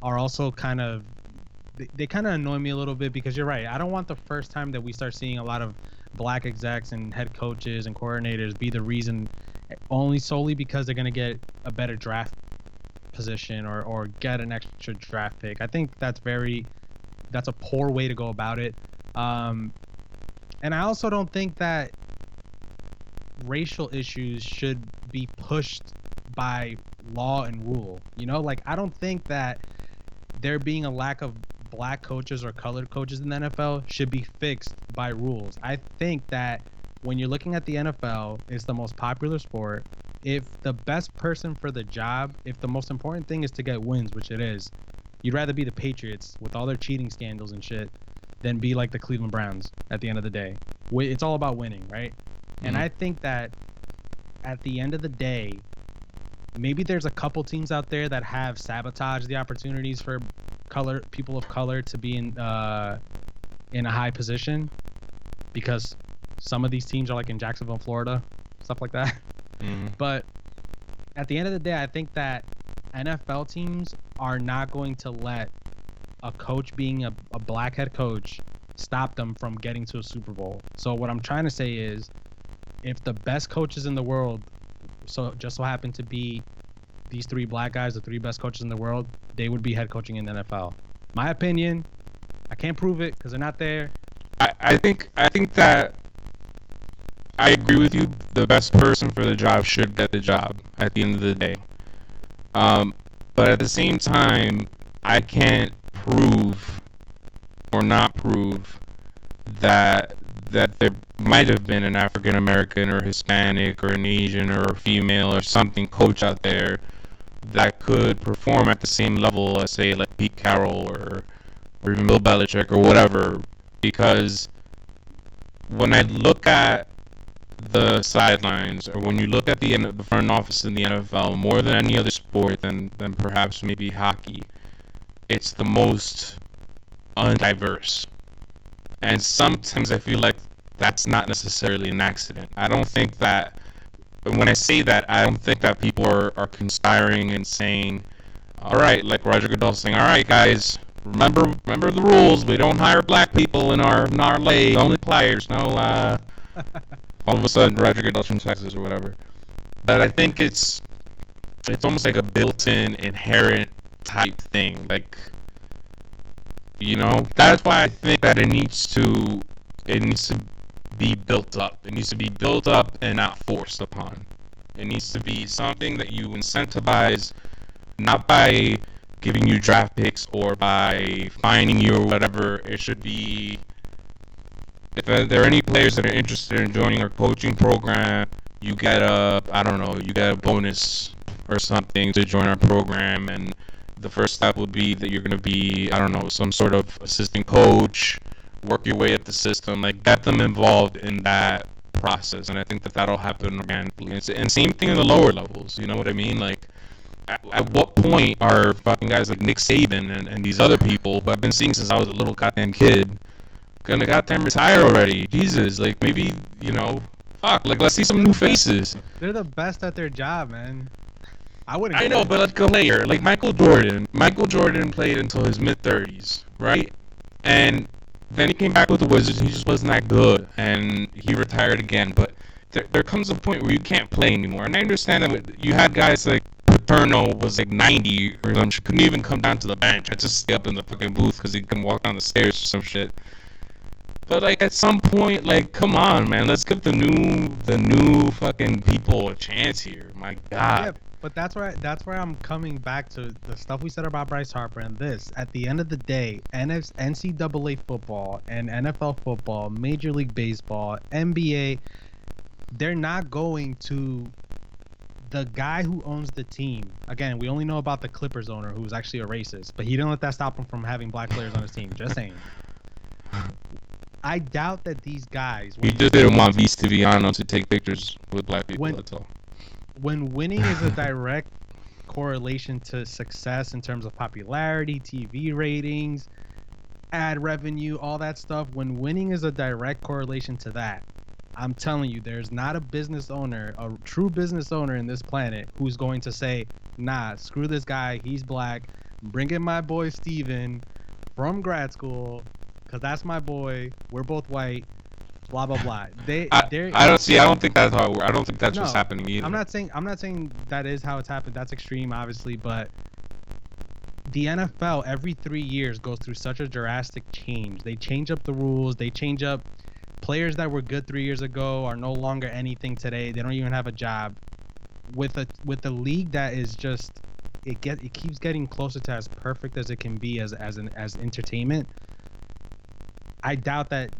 are also they kind of annoy me a little bit, because you're right. I don't want the first time that we start seeing a lot of black execs and head coaches and coordinators be the reason solely because they're going to get a better draft position or get an extra draft pick. I think that's a poor way to go about it. And I also don't think that racial issues should be pushed by law and rule. I don't think that there being a lack of black coaches or colored coaches in the NFL should be fixed by rules. I think that when you're looking at the NFL, it's the most popular sport. If the best person for the job, if the most important thing is to get wins, which it is, you'd rather be the Patriots with all their cheating scandals and shit than be like the Cleveland Browns at the end of the day. It's all about winning, right? Mm-hmm. And I think that at the end of the day, maybe there's a couple teams out there that have sabotaged the opportunities for people of color to be in a high position, because some of these teams are like in Jacksonville, Florida, stuff like that. Mm-hmm. But at the end of the day, I think that NFL teams are not going to let a coach being a black head coach stopped them from getting to a Super Bowl. So what I'm trying to say is, if the best coaches in the world just so happen to be these three black guys, the three best coaches in the world, they would be head coaching in the NFL. My opinion. I can't prove it because they're not there. I think that I agree with you. The best person for the job should get the job at the end of the day. But at the same time, I can't prove or not prove that there might have been an African American or Hispanic or an Asian or a female or something coach out there that could perform at the same level as, say, like Pete Carroll or even Bill Belichick or whatever. Because when I look at the sidelines, or when you look at the front office in the NFL, more than any other sport than perhaps maybe hockey, it's the most undiverse. And sometimes I feel like that's not necessarily an accident. I don't think that, when I say that, I don't think that people are conspiring and saying, all right, like Roger Goodell saying, all right, guys, remember the rules. We don't hire black people in our league, only players. No, all of a sudden, Roger Goodell's from Texas or whatever. But I think it's almost like a built-in, inherent type thing. Like, you know, that's why I think that it needs to be built up. It needs to be built up and not forced upon. It needs to be something that you incentivize, not by giving you draft picks or by fining you or whatever. It should be, if there are any players that are interested in joining our coaching program, you get a bonus or something to join our program. And the first step would be that you're going to be, some sort of assistant coach, work your way up the system, like get them involved in that process. And I think that that'll happen organically. And same thing in the lower levels, you know what I mean? Like, at what point are fucking guys like Nick Saban and these other people who I've been seeing since I was a little goddamn kid gonna goddamn retire already? Jesus, like, maybe, fuck, like, let's see some new faces. They're the best at their job, man. I know, but like a player, like Michael Jordan. Michael Jordan played until his mid-30s, right? And then he came back with the Wizards and he just wasn't that good, and he retired again. But there comes a point where you can't play anymore. And I understand that you had guys like Paterno was like 90 or something, couldn't even come down to the bench. I just stay up in the fucking booth because he couldn't walk down the stairs or some shit. But like at some point, like, come on, man, let's give the new fucking people a chance here. My God. Yeah, but that's where I'm coming back to the stuff we said about Bryce Harper and this. At the end of the day, NCAA football and NFL football, Major League Baseball, NBA, they're not going to the guy who owns the team. Again, we only know about the Clippers owner, who was actually a racist, but he didn't let that stop him from having black players on his team. Just saying. I doubt that these guys... He just didn't want Vince Viano to take pictures with black people, that's all. When winning is a direct correlation to success in terms of popularity, TV ratings, ad revenue, all that stuff, when winning is a direct correlation to that, I'm telling you, there's not a business owner, a true business owner in this planet who's going to say, nah, screw this guy, he's black, bring in my boy Steven from grad school, because that's my boy, we're both white, blah blah blah. I don't think that's how it works. I don't think that's what's happening either. I'm not saying that is how it's happened. That's extreme, obviously, but the NFL every 3 years goes through such a drastic change. They change up the rules. They change up players that were good 3 years ago are no longer anything today. They don't even have a job. With a league that is just it keeps getting closer to as perfect as it can be as entertainment. I doubt that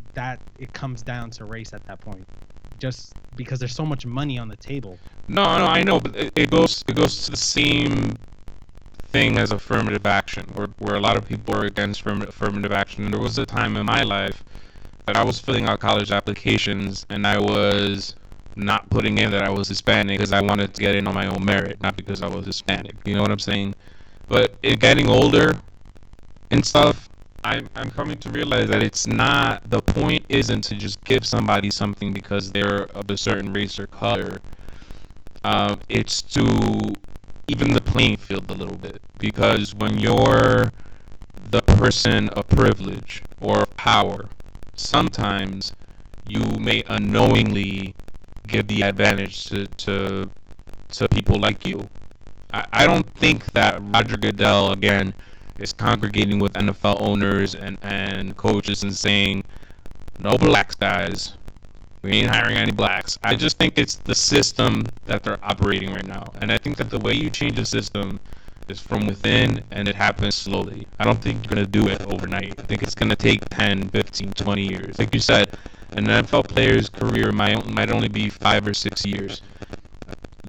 it comes down to race at that point, just because there's so much money on the table. No, I know, but it goes to the same thing as affirmative action, where a lot of people are against affirmative action. And there was a time in my life that I was filling out college applications and I was not putting in that I was Hispanic because I wanted to get in on my own merit, not because I was Hispanic. You know what I'm saying? But in getting older and stuff, I'm coming to realize that it's not, the point isn't to just give somebody something because they're of a certain race or color. It's to even the playing field a little bit, because when you're the person of privilege or power, sometimes you may unknowingly give the advantage to people like you. I don't think that Roger Goodell, again, is congregating with NFL owners and coaches and saying, no blacks, guys. We ain't hiring any blacks. I just think it's the system that they're operating right now. And I think that the way you change the system is from within, and it happens slowly. I don't think you're going to do it overnight. I think it's going to take 10, 15, 20 years. Like you said, an NFL player's career might only be 5 or 6 years.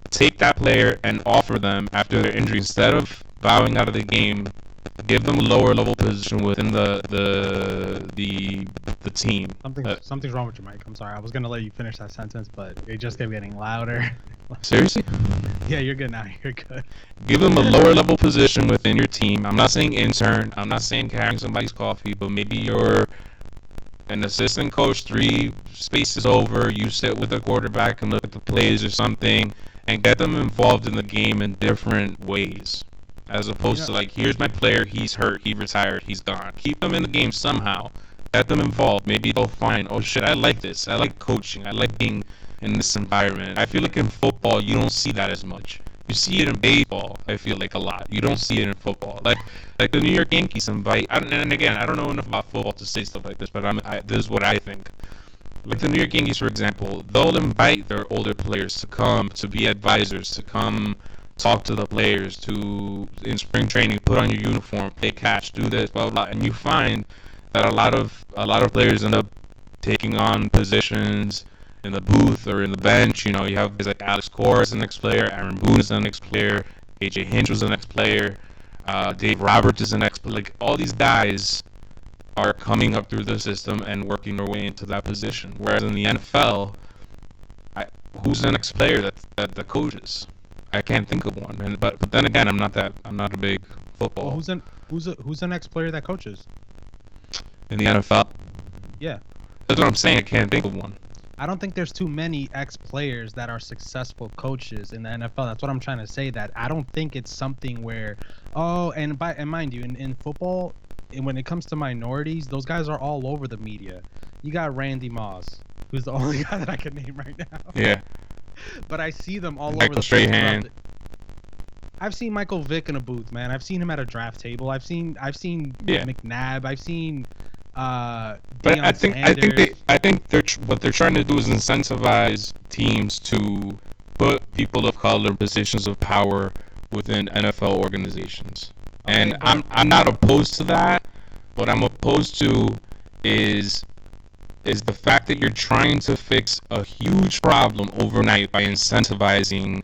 Take that player and offer them, after their injury, instead of bowing out of the game, give them a lower level position within the team. Something's wrong with your mic. I'm sorry. I was gonna let you finish that sentence, but it just kept getting louder. Seriously? Yeah, you're good now. You're good. Give them a lower level position within your team. I'm not saying intern. I'm not saying carrying somebody's coffee, but maybe you're an assistant coach 3 spaces over. You sit with the quarterback and look at the plays or something, and get them involved in the game in different ways. As opposed to like, here's my player, he's hurt, he retired, he's gone. Keep them in the game somehow. Get them involved. Maybe they'll find, oh shit, I like this. I like coaching. I like being in this environment. I feel like in football, you don't see that as much. You see it in baseball, I feel like, a lot. You don't see it in football. Like the New York Yankees invite, and again, I don't know enough about football to say stuff like this, but this is what I think. Like the New York Yankees, for example, they'll invite their older players to come, to be advisors, to come talk to the players, to in spring training, put on your uniform, play catch, do this, blah blah, and you find that a lot of players end up taking on positions in the booth or in the bench. You know, you have guys like Alex Cora as the next player, Aaron Boone is the next player, AJ Hinch was the next player, Dave Roberts is the next. Like all these guys are coming up through the system and working their way into that position. Whereas in the NFL, who's the next player that the coaches? I can't think of one. But then again, I'm not a big football. Well, who's the next player that coaches in the NFL? Yeah, that's what I'm saying. I can't think of one. I don't think there's too many ex-players that are successful coaches in the NFL. That's what I'm trying to say. That I don't think it's something where, and mind you, in football, when it comes to minorities, those guys are all over the media. You got Randy Moss, who's the only guy that I can name right now. Yeah. But I see them all Michael over the Strahan. I've seen Michael Vick in a booth, man. I've seen him at a draft table. I've seen McNabb. I've seen but I think what they're trying to do is incentivize teams to put people of color in positions of power within NFL organizations. And I'm not opposed to that. What I'm opposed to is the fact that you're trying to fix a huge problem overnight by incentivizing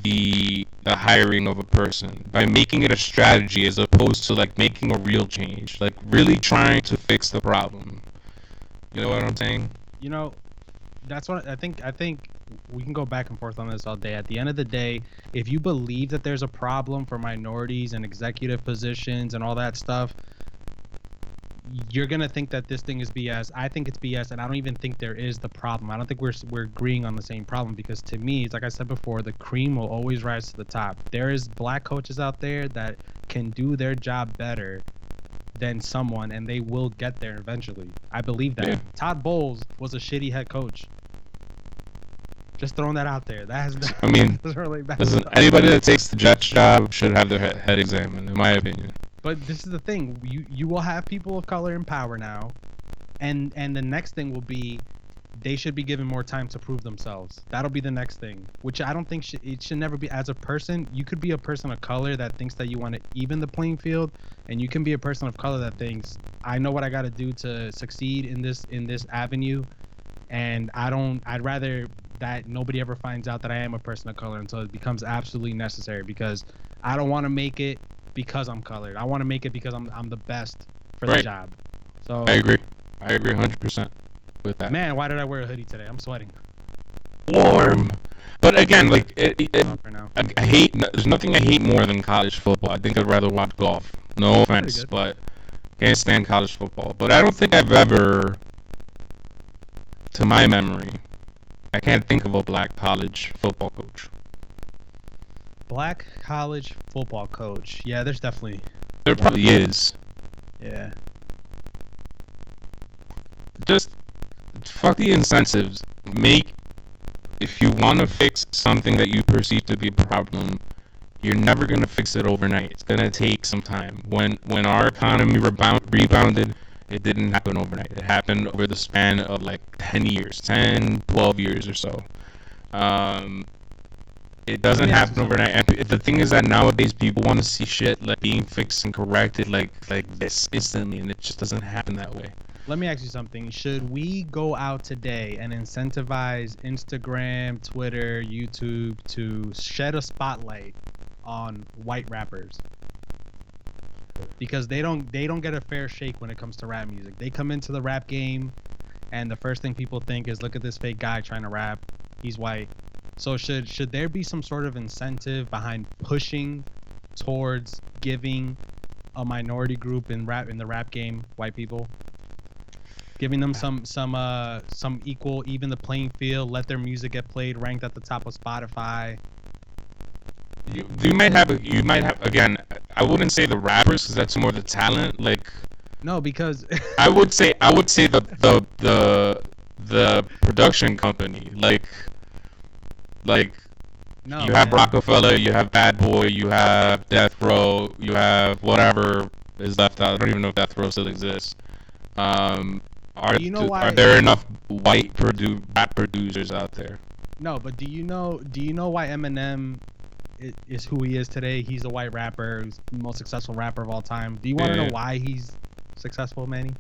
the hiring of a person, by making it a strategy as opposed to like making a real change, like really trying to fix the problem. You know what I'm saying? You know, that's what I think we can go back and forth on this all day. At the end of the day, if you believe that there's a problem for minorities and executive positions and all that stuff, you're gonna think that this thing is BS. I think it's BS, and I don't even think there is the problem. I don't think we're agreeing on the same problem, because to me, it's like I said before, the cream will always rise to the top. There is black coaches out there that can do their job better than someone, and they will get there eventually. I believe that. Yeah. Todd Bowles was a shitty head coach. Just throwing that out there. That has doesn't relate back. Listen, anybody that takes the Jets job should have their head examined, in my opinion. But this is the thing. You will have people of color in power now, and the next thing will be they should be given more time to prove themselves. That'll be the next thing, which I don't think it should never be. As a person, you could be a person of color that thinks that you want to even the playing field, and you can be a person of color that thinks, I know what I got to do to succeed in this avenue, and I'd rather that nobody ever finds out that I am a person of color until it becomes absolutely necessary, because I don't want to make it because I'm colored. I want to make it because I'm the best for the job. So I agree 100% with that. Man, why did I wear a hoodie today? I'm sweating. Warm. But again, like I hate. There's nothing I hate more than college football. I think I'd rather watch golf. No offense, but can't stand college football. But I don't think I've ever, to my memory, I can't think of a black college football coach. Black college football coach. Yeah, there's definitely. There probably is. Yeah. Just fuck the incentives. Make If you want to fix something that you perceive to be a problem, you're never gonna fix it overnight. It's gonna take some time. When our economy rebounded, it didn't happen overnight. It happened over the span of like 10 years, 10, 12 years or so. Um, it doesn't happen overnight. And the thing is that nowadays people want to see shit like being fixed and corrected like this instantly, and it just doesn't happen that way. Let me ask you something. Should we go out today and incentivize Instagram, Twitter, YouTube to shed a spotlight on white rappers? Because they don't get a fair shake when it comes to rap music. They come into the rap game and the first thing people think is, look at this fake guy trying to rap. He's white. So should there be some sort of incentive behind pushing towards giving a minority group in the rap game, white people, giving them some equal, even the playing field, let their music get played, ranked at the top of Spotify? You might have again. I wouldn't say the rappers because that's more the talent. Like, no, because I would say the production company. Like no, you have man. Rockefeller, you have Bad Boy, you have Death Row, you have whatever is left out. I don't even know if Death Row still exists. Are there enough white rap producers out there? No, but do you know why Eminem is who he is today? He's a white rapper, he's the most successful rapper of all time. Do you want to know why he's successful, Manny?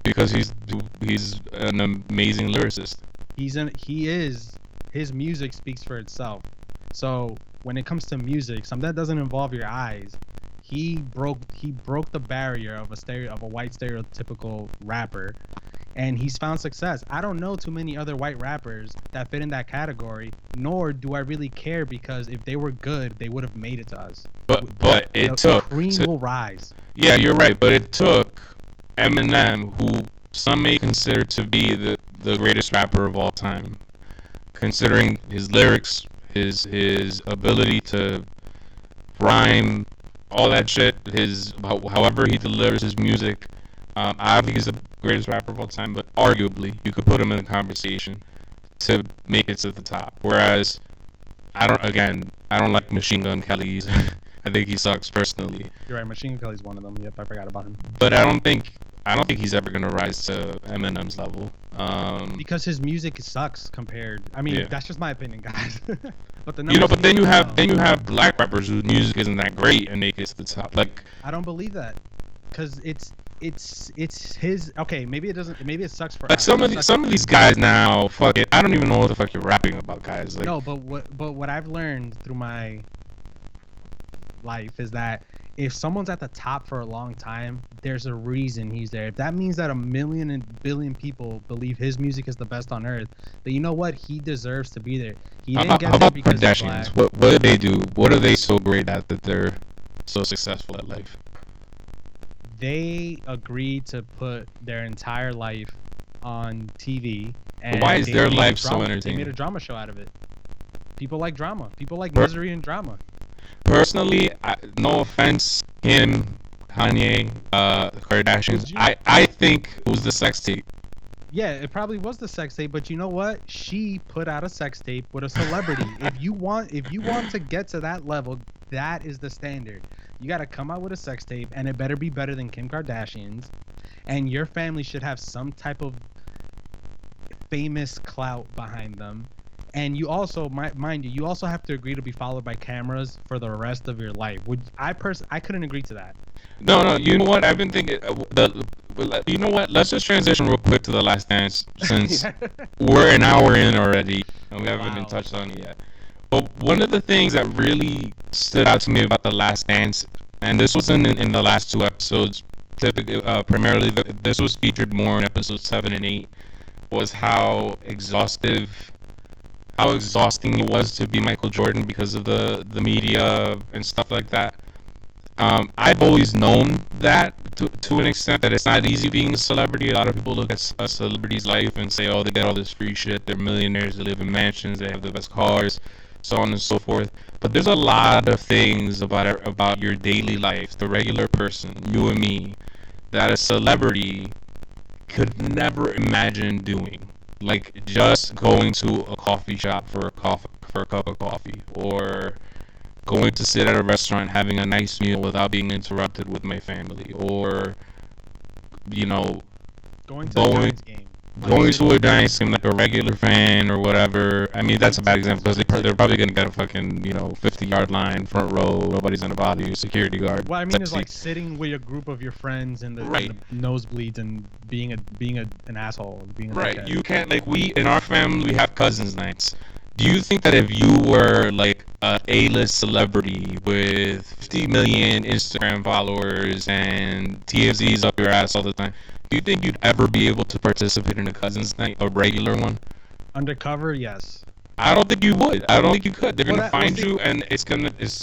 Because he's an amazing lyricist. His music speaks for itself. So when it comes to music, something that doesn't involve your eyes, he broke the barrier of a white stereotypical rapper, and he's found success. I don't know too many other white rappers that fit in that category, nor do I really care, because if they were good, they would have made it to us. But it took cream will rise. Yeah, you're right, but it took Eminem, who some may consider to be the greatest rapper of all time, considering his lyrics, his ability to rhyme, all that shit, however he delivers his music. I don't think he's the greatest rapper of all time, but arguably you could put him in the conversation to make it to the top. Whereas I don't like Machine Gun Kelly's. I think he sucks personally. You're right, Machine Gun Kelly's one of them. Yep, I forgot about him. But I don't think he's ever gonna rise to Eminem's level. Because his music sucks compared. I mean, that's just my opinion, guys. But then you have black rappers whose music isn't that great and they get to the top. Like, I don't believe that, because it's his. Okay, maybe it doesn't. Maybe it sucks for like us. some of these guys now. Fuck it, I don't even know what the fuck you're rapping about, guys. Like, no, but what I've learned through my life is that if someone's at the top for a long time, there's a reason he's there. If that means that 1 million and billion people believe his music is the best on earth, then you know what? He deserves to be there. He didn't get there because he's black. What do they do? What are they so great at that they're so successful at life? They agreed to put their entire life on TV. And why is their life so entertaining? They made a drama show out of it. People like drama. People like misery and drama. Personally, no offense, him, Kanye, Kardashians. I think it was the sex tape. Yeah, it probably was the sex tape, but you know what? She put out a sex tape with a celebrity. If you want to get to that level, that is the standard. You got to come out with a sex tape, and it better be better than Kim Kardashian's. And your family should have some type of famous clout behind them. And you also, mind you also have to agree to be followed by cameras for the rest of your life. I couldn't agree to that. No, you know what? I've been thinking. You know what? Let's just transition real quick to The Last Dance, since we're an hour in already and we haven't been touched on it yet. But one of the things that really stood out to me about The Last Dance, and this was in the last two episodes, typically, primarily this was featured more in episodes 7 and 8, was how exhausting it was to be Michael Jordan because of the media and stuff like that. I've always known that to an extent, that it's not easy being a celebrity. A lot of people look at a celebrity's life and say, oh, they get all this free shit, they're millionaires, they live in mansions, they have the best cars, so on and so forth. But there's a lot of things about your daily life, the regular person, you and me, that a celebrity could never imagine doing. Like just going to a coffee shop for a cup of coffee, or going to sit at a restaurant having a nice meal without being interrupted with my family, or you know, Going to a Giants game. going to a Giants game like a regular fan or whatever. I mean, that's a bad example because they're probably gonna get a fucking 50-yard line, front row, nobody's gonna bother you, security guard. What I mean is like sitting with a group of your friends in the nosebleeds and being an asshole, being a right. dickhead. You can't, like, we in our family we have cousins nights. Do you think that if you were like a A-list celebrity with 50 million Instagram followers and TFZs up your ass all the time, do you think you'd ever be able to participate in a cousins night, a regular one? Undercover, yes. I don't think you would. I don't think you could. They're gonna find we'll you, and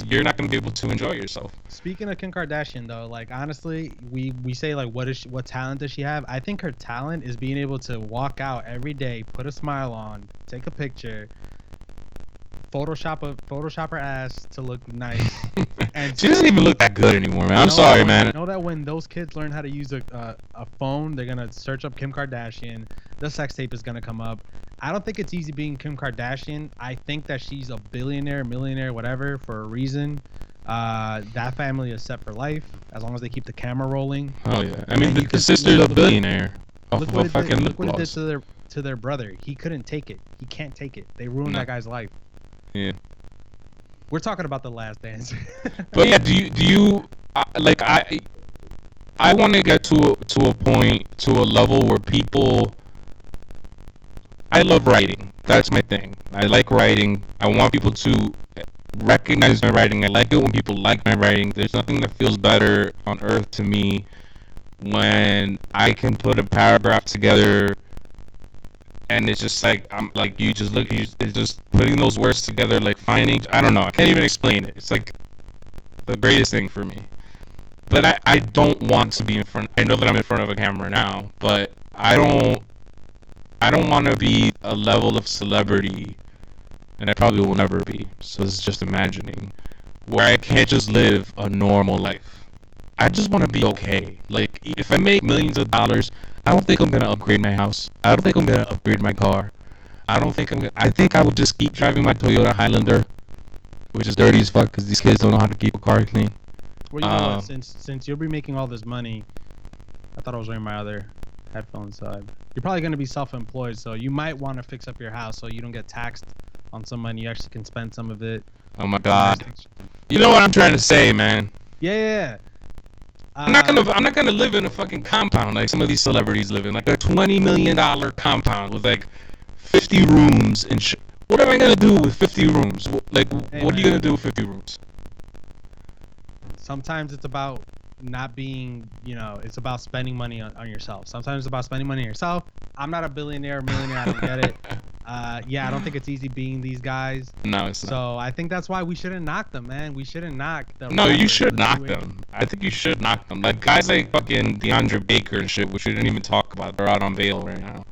you're not gonna be able to enjoy yourself. Speaking of Kim Kardashian, though, like honestly, we say like, what talent does she have? I think her talent is being able to walk out every day, put a smile on, take a picture, Photoshop her ass to look nice. And she doesn't even look that good anymore, man. I'm sorry, man. I know that when those kids learn how to use a phone, they're gonna search up Kim Kardashian. The sex tape is gonna come up. I don't think it's easy being Kim Kardashian. I think that she's a billionaire, millionaire, whatever, for a reason. That family is set for life as long as they keep the camera rolling. Oh yeah, I mean the sister's a billionaire. Look what it did to their brother. He couldn't take it. He can't take it. They ruined that guy's life. Yeah. We're talking about The Last Dance. But yeah, do you like I want to get to a point, to a level where people. I love writing. That's my thing. I like writing. I want people to recognize my writing. I like it when people like my writing. There's nothing that feels better on earth to me when I can put a paragraph together and it's just like, I'm like, it's just putting those words together, like finding, I don't know, I can't even explain it. It's like the greatest thing for me. But I don't want to be in front. I know that I'm in front of a camera now, but I don't want to be a level of celebrity, and I probably will never be. So it's just imagining where I can't just live a normal life. I just want to be okay. Like, if I make millions of dollars, I don't think I'm gonna upgrade my house. I don't think I'm gonna upgrade my car. I think I will just keep driving my Toyota Highlander, which is dirty as fuck because these kids don't know how to keep a car clean. Well, you know what? Since you'll be making all this money, I thought I was wearing my other headphones. You're probably gonna be self-employed, so you might want to fix up your house so you don't get taxed on some money. You actually can spend some of it. Oh my god! You know what I'm trying to say, man? Yeah. I'm not gonna live in a fucking compound like some of these celebrities live in, like a $20 million compound with like 50 rooms and shit. What am I gonna do with 50 rooms? Like, what are you gonna do with 50 rooms? Sometimes it's about not being, it's about spending money on yourself. Sometimes it's about spending money on yourself. I'm not a billionaire or millionaire. I don't get it. I don't think it's easy being these guys. No, it's not. So I think that's why we shouldn't knock them, man. We shouldn't knock them. No, you should knock them. I think you should knock them. Like guys like fucking DeAndre Baker and shit, which we didn't even talk about. They're out on bail right now.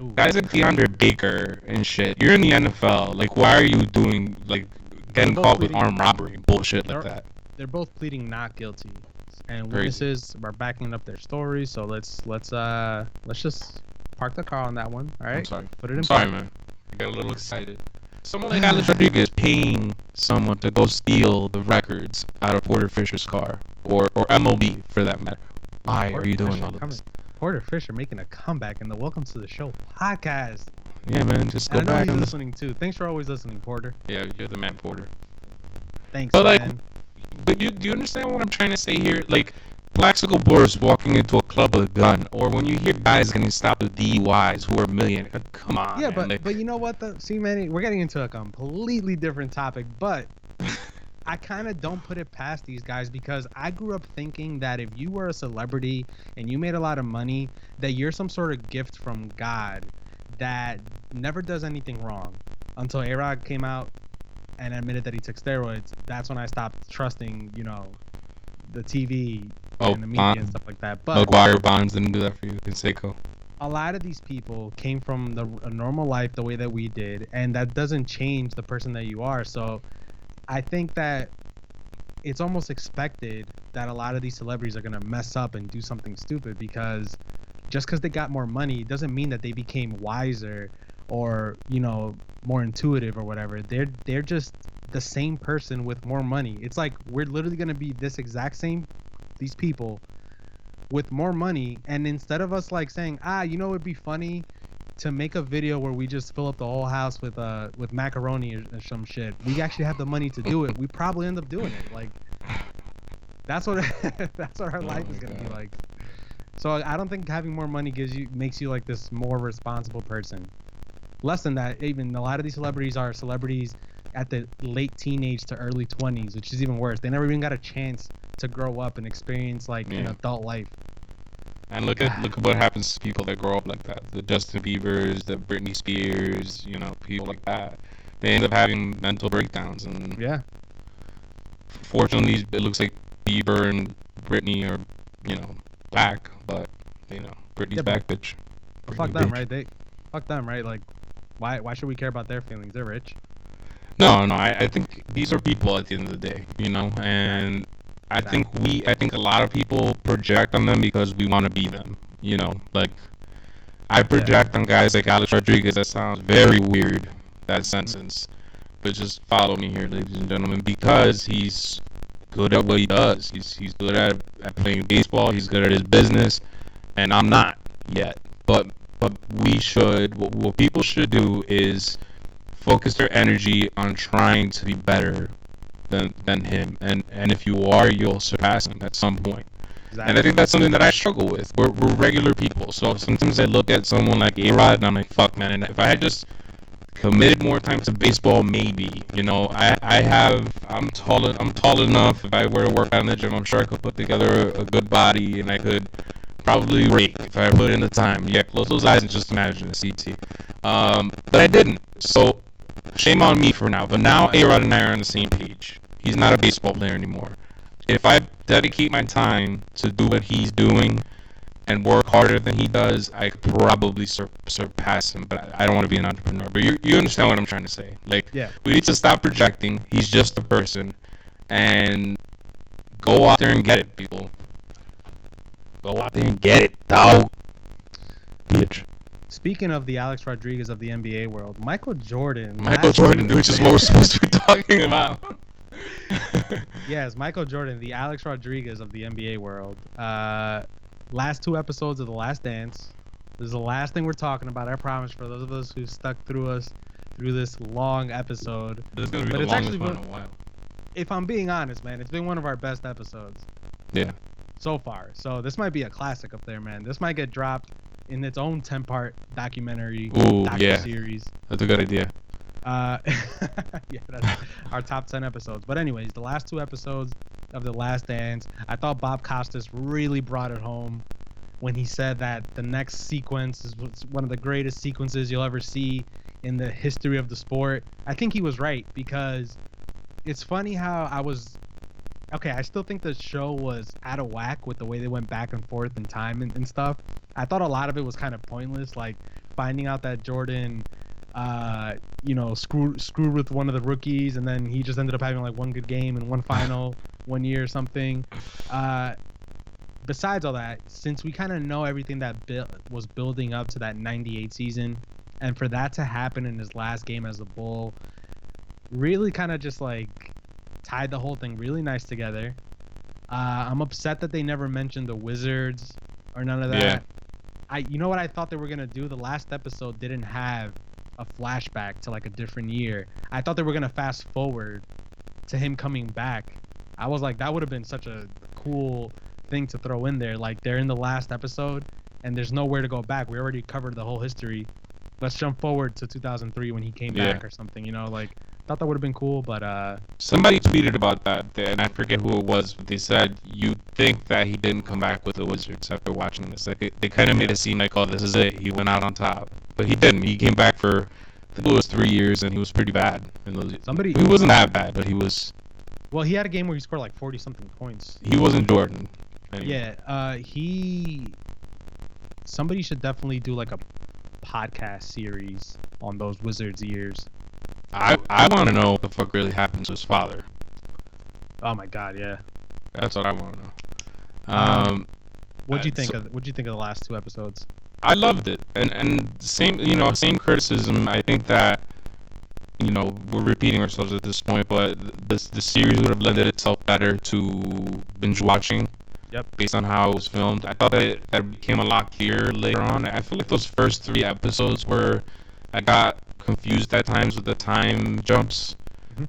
Ooh. Guys like DeAndre Baker and shit. You're in the NFL. Like, why are you doing, like, getting caught with armed robbery and bullshit like that? They're both pleading not guilty, and witnesses are backing up their stories. So let's just park the car on that one. All right. I'm sorry. Put it in. Sorry, man. I got a little excited. Someone like Alex Rodriguez paying someone to go steal the records out of Porter Fisher's car, or MLB for that matter. Why are you doing all of this? Porter Fisher making a comeback in the Welcome to the Show podcast. Yeah, man. Just go back. I know he's listening too. Thanks for always listening, Porter. Yeah, you're the man, Porter. Thanks, but man. But do you understand what I'm trying to say here? Like, Plaxico Burress walking into a club with a gun, or when you hear guys getting stopped with DUIs who are millionaires. Come on. Yeah, man. but you know what? See, man, we're getting into a completely different topic, but I kind of don't put it past these guys because I grew up thinking that if you were a celebrity and you made a lot of money, that you're some sort of gift from God that never does anything wrong. Until A-Rod came out and admitted that he took steroids, that's when I stopped trusting, the TV and the media and stuff like that. But McGuire Bonds didn't do that for you. Conseco. A lot of these people came from a normal life the way that we did, and that doesn't change the person that you are. So I think that it's almost expected that a lot of these celebrities are gonna mess up and do something stupid, because just because they got more money doesn't mean that they became wiser or, you know, more intuitive or whatever. They're just the same person with more money. It's like we're literally gonna be this exact same, these people with more money, and instead of us like saying, you know, it'd be funny to make a video where we just fill up the whole house with macaroni or some shit, we actually have the money to do it. We probably end up doing it. Like, that's what that's what our life is gonna be like. So I don't think having more money makes you like this more responsible person. Less than that, even a lot of these celebrities are celebrities at the late teenage to early 20s, which is even worse. They never even got a chance to grow up and experience like an adult life. And look at what happens to people that grow up like that. The Justin Biebers, the Britney Spears, you know, people like that. They end up having mental breakdowns, and fortunately, it looks like Bieber and Britney are, you know, back, but you know, Britney's back, bitch. Fuck them, right? Fuck them, right? Like, why should we care about their feelings? They're rich. No, I think these are people at the end of the day, you know, and I think a lot of people project on them because we want to be them, you know, like I project on guys like Alex Rodriguez. That sounds very weird, that sentence, but just follow me here, ladies and gentlemen, because he's good at what he does. He's good at playing baseball. He's good at his business, and I'm not yet. But we should, what people should do is focus their energy on trying to be better than him, and if you are, you'll surpass him at some point. Exactly. And I think that's something that I struggle with. We're regular people, so sometimes I look at someone like A-Rod and I'm like, fuck, man, and if I had just committed more time to baseball, maybe, you know, I'm tall enough. If I were to work out in the gym, I'm sure I could put together a good body, and I could probably rake if I put in the time. Yeah, close those eyes and just imagine a CT. But I didn't, so shame on me for now. But now A-Rod and I are on the same page. He's not a baseball player anymore. If I dedicate my time to do what he's doing and work harder than he does, I could probably surpass him. But I don't want to be an entrepreneur. But you understand what I'm trying to say. Like, we need to stop projecting. He's just a person. And go out there and get it, people. Go out there and get it, dog. Bitch. Speaking of the Alex Rodriguez of the NBA world, Michael Jordan, which is what we're supposed to be talking about. Yes, Michael Jordan, the Alex Rodriguez of the NBA world. Last 2 episodes of The Last Dance. This is the last thing we're talking about, I promise, for those of us who stuck through this long episode. This is going to be the longest one in a while. If I'm being honest, man, it's been one of our best episodes. Yeah. So far. So this might be a classic up there, man. This might get dropped in its own 10-part documentary series. That's a good idea. That's our top 10 episodes. But anyways, the last 2 episodes of The Last Dance, I thought Bob Costas really brought it home when he said that the next sequence is one of the greatest sequences you'll ever see in the history of the sport. I think he was right, because it's funny how I still think the show was out of whack with the way they went back and forth in time and stuff. I thought a lot of it was kind of pointless, like finding out that Jordan screwed with one of the rookies, and then he just ended up having like one good game and one final one year or something. Besides all that, since we kind of know everything that was building up to that 98 season, and for that to happen in his last game as a Bull, really kind of just like tied the whole thing really nice together. I'm upset that they never mentioned the Wizards or none of that. You know what I thought they were gonna do? The last episode didn't have a flashback to like a different year. I thought they were gonna fast forward to him coming back. I was like, that would have been such a cool thing to throw in there. Like, they're in the last episode and there's nowhere to go back. We already covered the whole history. Let's jump forward to 2003 when he came back or something, you know, like, thought that would have been cool. But somebody tweeted about that, and I forget who it was, but they said you think that he didn't come back with the Wizards after watching this. Like, they kind of made it seem like, oh, this is it, he went out on top, but he didn't. He came back for, I think it was 3 years, and he was pretty bad. He wasn't that bad, but he was. Well, he had a game where he scored like 40 something points. He wasn't Jordan anymore. Somebody should definitely do like a podcast series on those Wizards years. I want to know what the fuck really happened to his father. Oh my God, yeah. That's what I want to know. What'd you think of the last 2 episodes? I loved it, and same criticism. I think that we're repeating ourselves at this point, but the series would have lended itself better to binge watching. Yep. Based on how it was filmed, I thought that became a lot clearer later on. I feel like those first 3 episodes I got confused at times with the time jumps.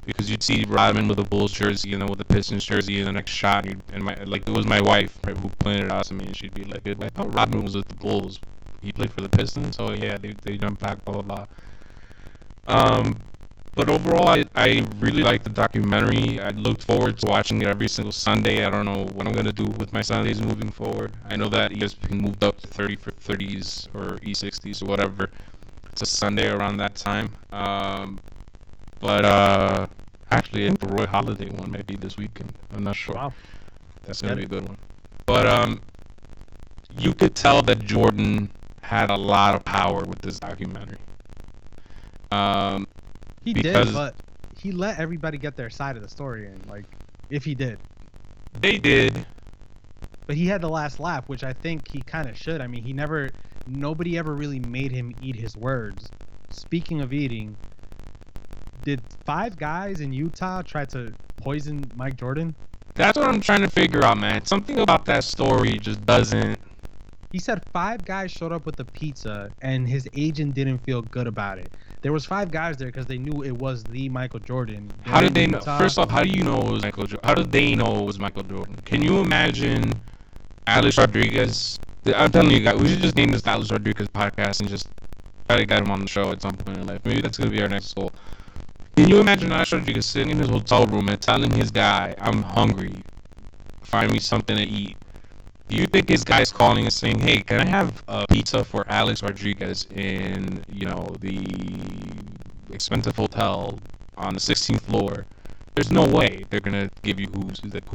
Because you'd see Rodman with a Bulls jersey and then with the Pistons jersey in the next shot, and it was my wife, right, who pointed it out to me, and she'd be like, "I thought Rodman was with the Bulls. He played for the Pistons, so yeah, they jumped back, blah blah blah." But overall, I really liked the documentary. I looked forward to watching it every single Sunday. I don't know what I'm gonna do with my Sundays moving forward. I know that ESPN moved up to 30 for 30s or E60s or whatever. It's a Sunday around that time. But actually, I think the Roy Holiday one might be this weekend. I'm not sure. Wow. That's gonna be a good one. But you could tell that Jordan had a lot of power with this documentary. He did, but he let everybody get their side of the story in. Like, if he did. They did. But he had the last laugh, which I think he kind of should. I mean, nobody ever really made him eat his words. Speaking of eating, did 5 guys in Utah try to poison Mike Jordan? That's what I'm trying to figure out, man. Something about that story just doesn't. He said 5 guys showed up with the pizza, and his agent didn't feel good about it. There was 5 guys there because they knew it was the Michael Jordan. How did they know? First off, how do you know it was Michael Jordan? How did they know it was Michael Jordan? Can you imagine Alex Rodriguez? I'm telling you guys, we should just name this Alex Rodriguez podcast and just try to get him on the show at some point in life. Maybe that's going to be our next goal. Can you imagine Alex Rodriguez sitting in his hotel room and telling his guy, "I'm hungry, find me something to eat"? Do you think his guy's calling and saying, "Hey, can I have a pizza for Alex Rodriguez in, the expensive hotel on the 16th floor"? There's no way they're gonna give you who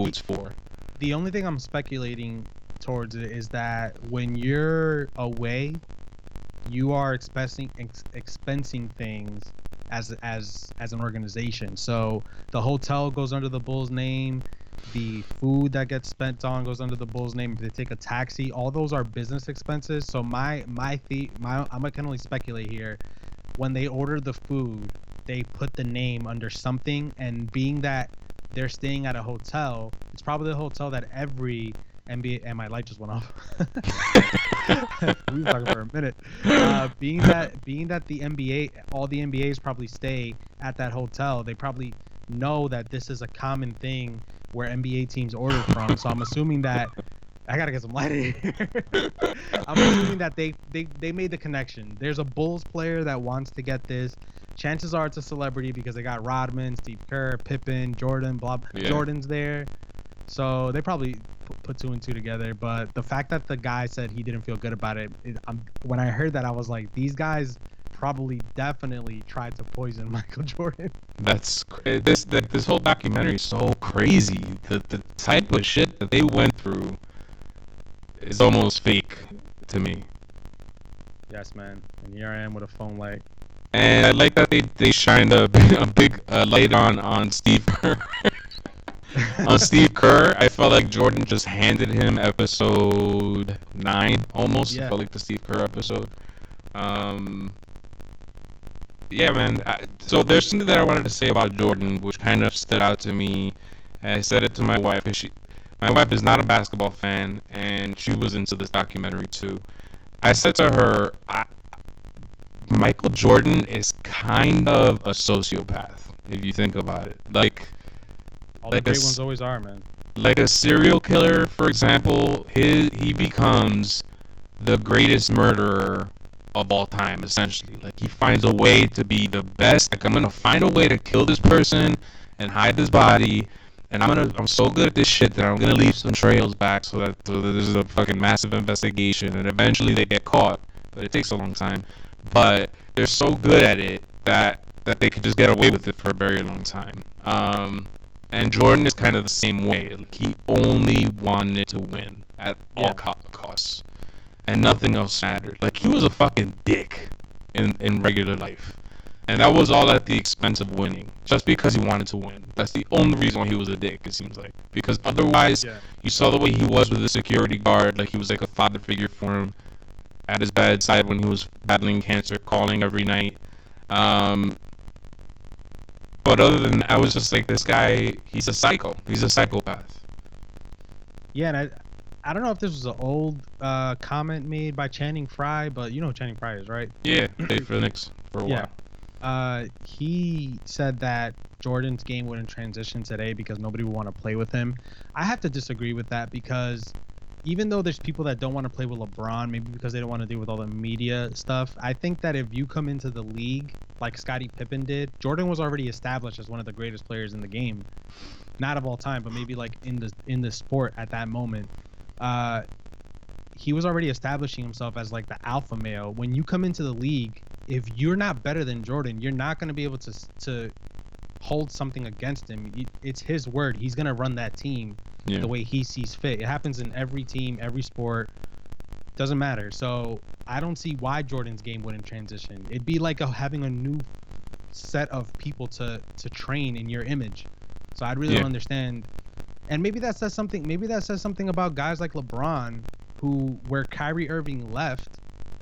it's for. The only thing I'm speculating towards it is that when you're away, you are expensing things as an organization. So the hotel goes under the Bulls name. The food that gets spent on goes under the Bulls name. If they take a taxi, all those are business expenses. So I can only speculate here. When they order the food, they put the name under something, and being that they're staying at a hotel, it's probably the hotel that every NBA, and my light just went off. We were talking for a minute. Being that the NBA, all the NBAs probably stay at that hotel, they probably know that this is a common thing where NBA teams order from. So I'm assuming that I gotta get some light in here. I'm assuming that they made the connection. There's a Bulls player that wants to get this. Chances are it's a celebrity because they got Rodman, Steve Kerr, Pippen, Jordan, Jordan's there. So they probably put 2 and 2 together. But the fact that the guy said he didn't feel good about it, when I heard that, I was like, these guys probably definitely tried to poison Michael Jordan. This whole documentary is so crazy. The type of shit that they went through is almost fake to me. Yes, man. And here I am with a phone light. And I like that they shined a big light on Steve Kerr. On Steve Kerr, I felt like Jordan just handed him episode 9 almost. Yeah. It felt like the Steve Kerr episode. Yeah, man. So there's something that I wanted to say about Jordan, which kind of stood out to me. And I said it to my wife. My wife is not a basketball fan, and she was into this documentary too. I said to her, Michael Jordan is kind of a sociopath, if you think about it. All the great ones always are, man. Like a serial killer, for example, he becomes the greatest murderer of all time, essentially. Like, he finds a way to be the best. Like, I'm gonna find a way to kill this person and hide this body, and I'm so good at this shit that I'm gonna leave some trails back so that there's a fucking massive investigation, and eventually they get caught. But it takes a long time. But they're so good at it that they could just get away with it for a very long time. And Jordan is kind of the same way. Like, he only wanted to win at all costs, and nothing else mattered. Like, he was a fucking dick in regular life, And that was all at the expense of winning, just because he wanted to win. That's the only reason why he was a dick, it seems like. Because otherwise, you saw the way he was with the security guard, like he was like a father figure for him at his bedside when he was battling cancer, calling every night. But other than that, I was just like, this guy, he's a psycho. He's a psychopath. Yeah, and I don't know if this was an old comment made by Channing Frye, but you know who Channing Frye is, right? Yeah, played for the Knicks for a while. He said that Jordan's game wouldn't transition today because nobody would want to play with him. I have to disagree with that because even though there's people that don't want to play with LeBron, maybe because they don't want to deal with all the media stuff, I think that if you come into the league like Scottie Pippen did, Jordan was already established as one of the greatest players in the game. Not of all time, but maybe like in the sport at that moment. He was already establishing himself as like the alpha male. When you come into the league, if you're not better than Jordan, you're not going to be able to hold something against him. It's his word. He's going to run that team the way he sees fit. It happens in every team, every sport. Doesn't matter. So I don't see why Jordan's game wouldn't transition. It'd be like having a new set of people to train in your image. So I'd really don't understand. And maybe that says something. Maybe that says something about guys like LeBron, where Kyrie Irving left.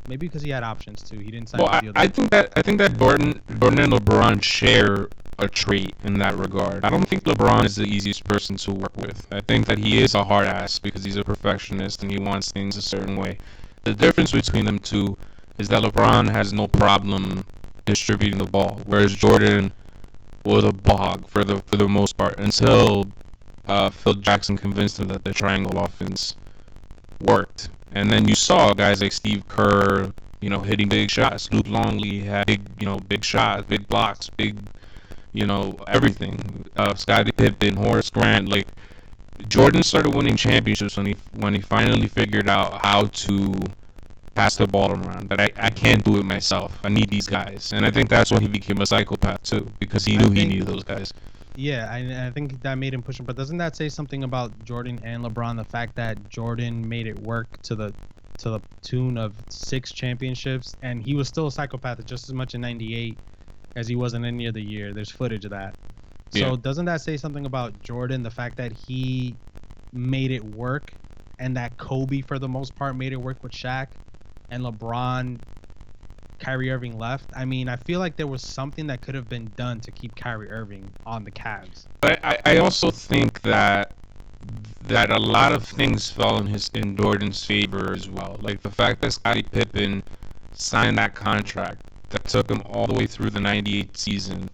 Maybe because he had options too. He didn't sign a deal. I think that Jordan and LeBron share a trait in that regard. I don't think LeBron is the easiest person to work with. I think that he is a hard ass because he's a perfectionist and he wants things a certain way. The difference between them two is that LeBron has no problem distributing the ball, whereas Jordan was a bog for the most part until Phil Jackson convinced him that the triangle offense worked. And then you saw guys like Steve Kerr, hitting big shots. Luke Longley had big shots, big blocks, big, everything. Scottie Pippen, Horace Grant. Like, Jordan started winning championships when he finally figured out how to pass the ball around. That I can't do it myself. I need these guys. And I think that's when he became a psychopath too, because he knew he needed those guys. Yeah, I think that made him push him. But doesn't that say something about Jordan and LeBron? The fact that Jordan made it work to the tune of 6 championships, and he was still a psychopath just as much in '98 as he was in any other year. There's footage of that. So doesn't that say something about Jordan? The fact that he made it work, and that Kobe, for the most part, made it work with Shaq, and LeBron, Kyrie Irving left. I mean, I feel like there was something that could have been done to keep Kyrie Irving on the Cavs. But I also think that a lot of things fell in Jordan's favor as well. Like the fact that Scottie Pippen signed that contract that took him all the way through the '98 season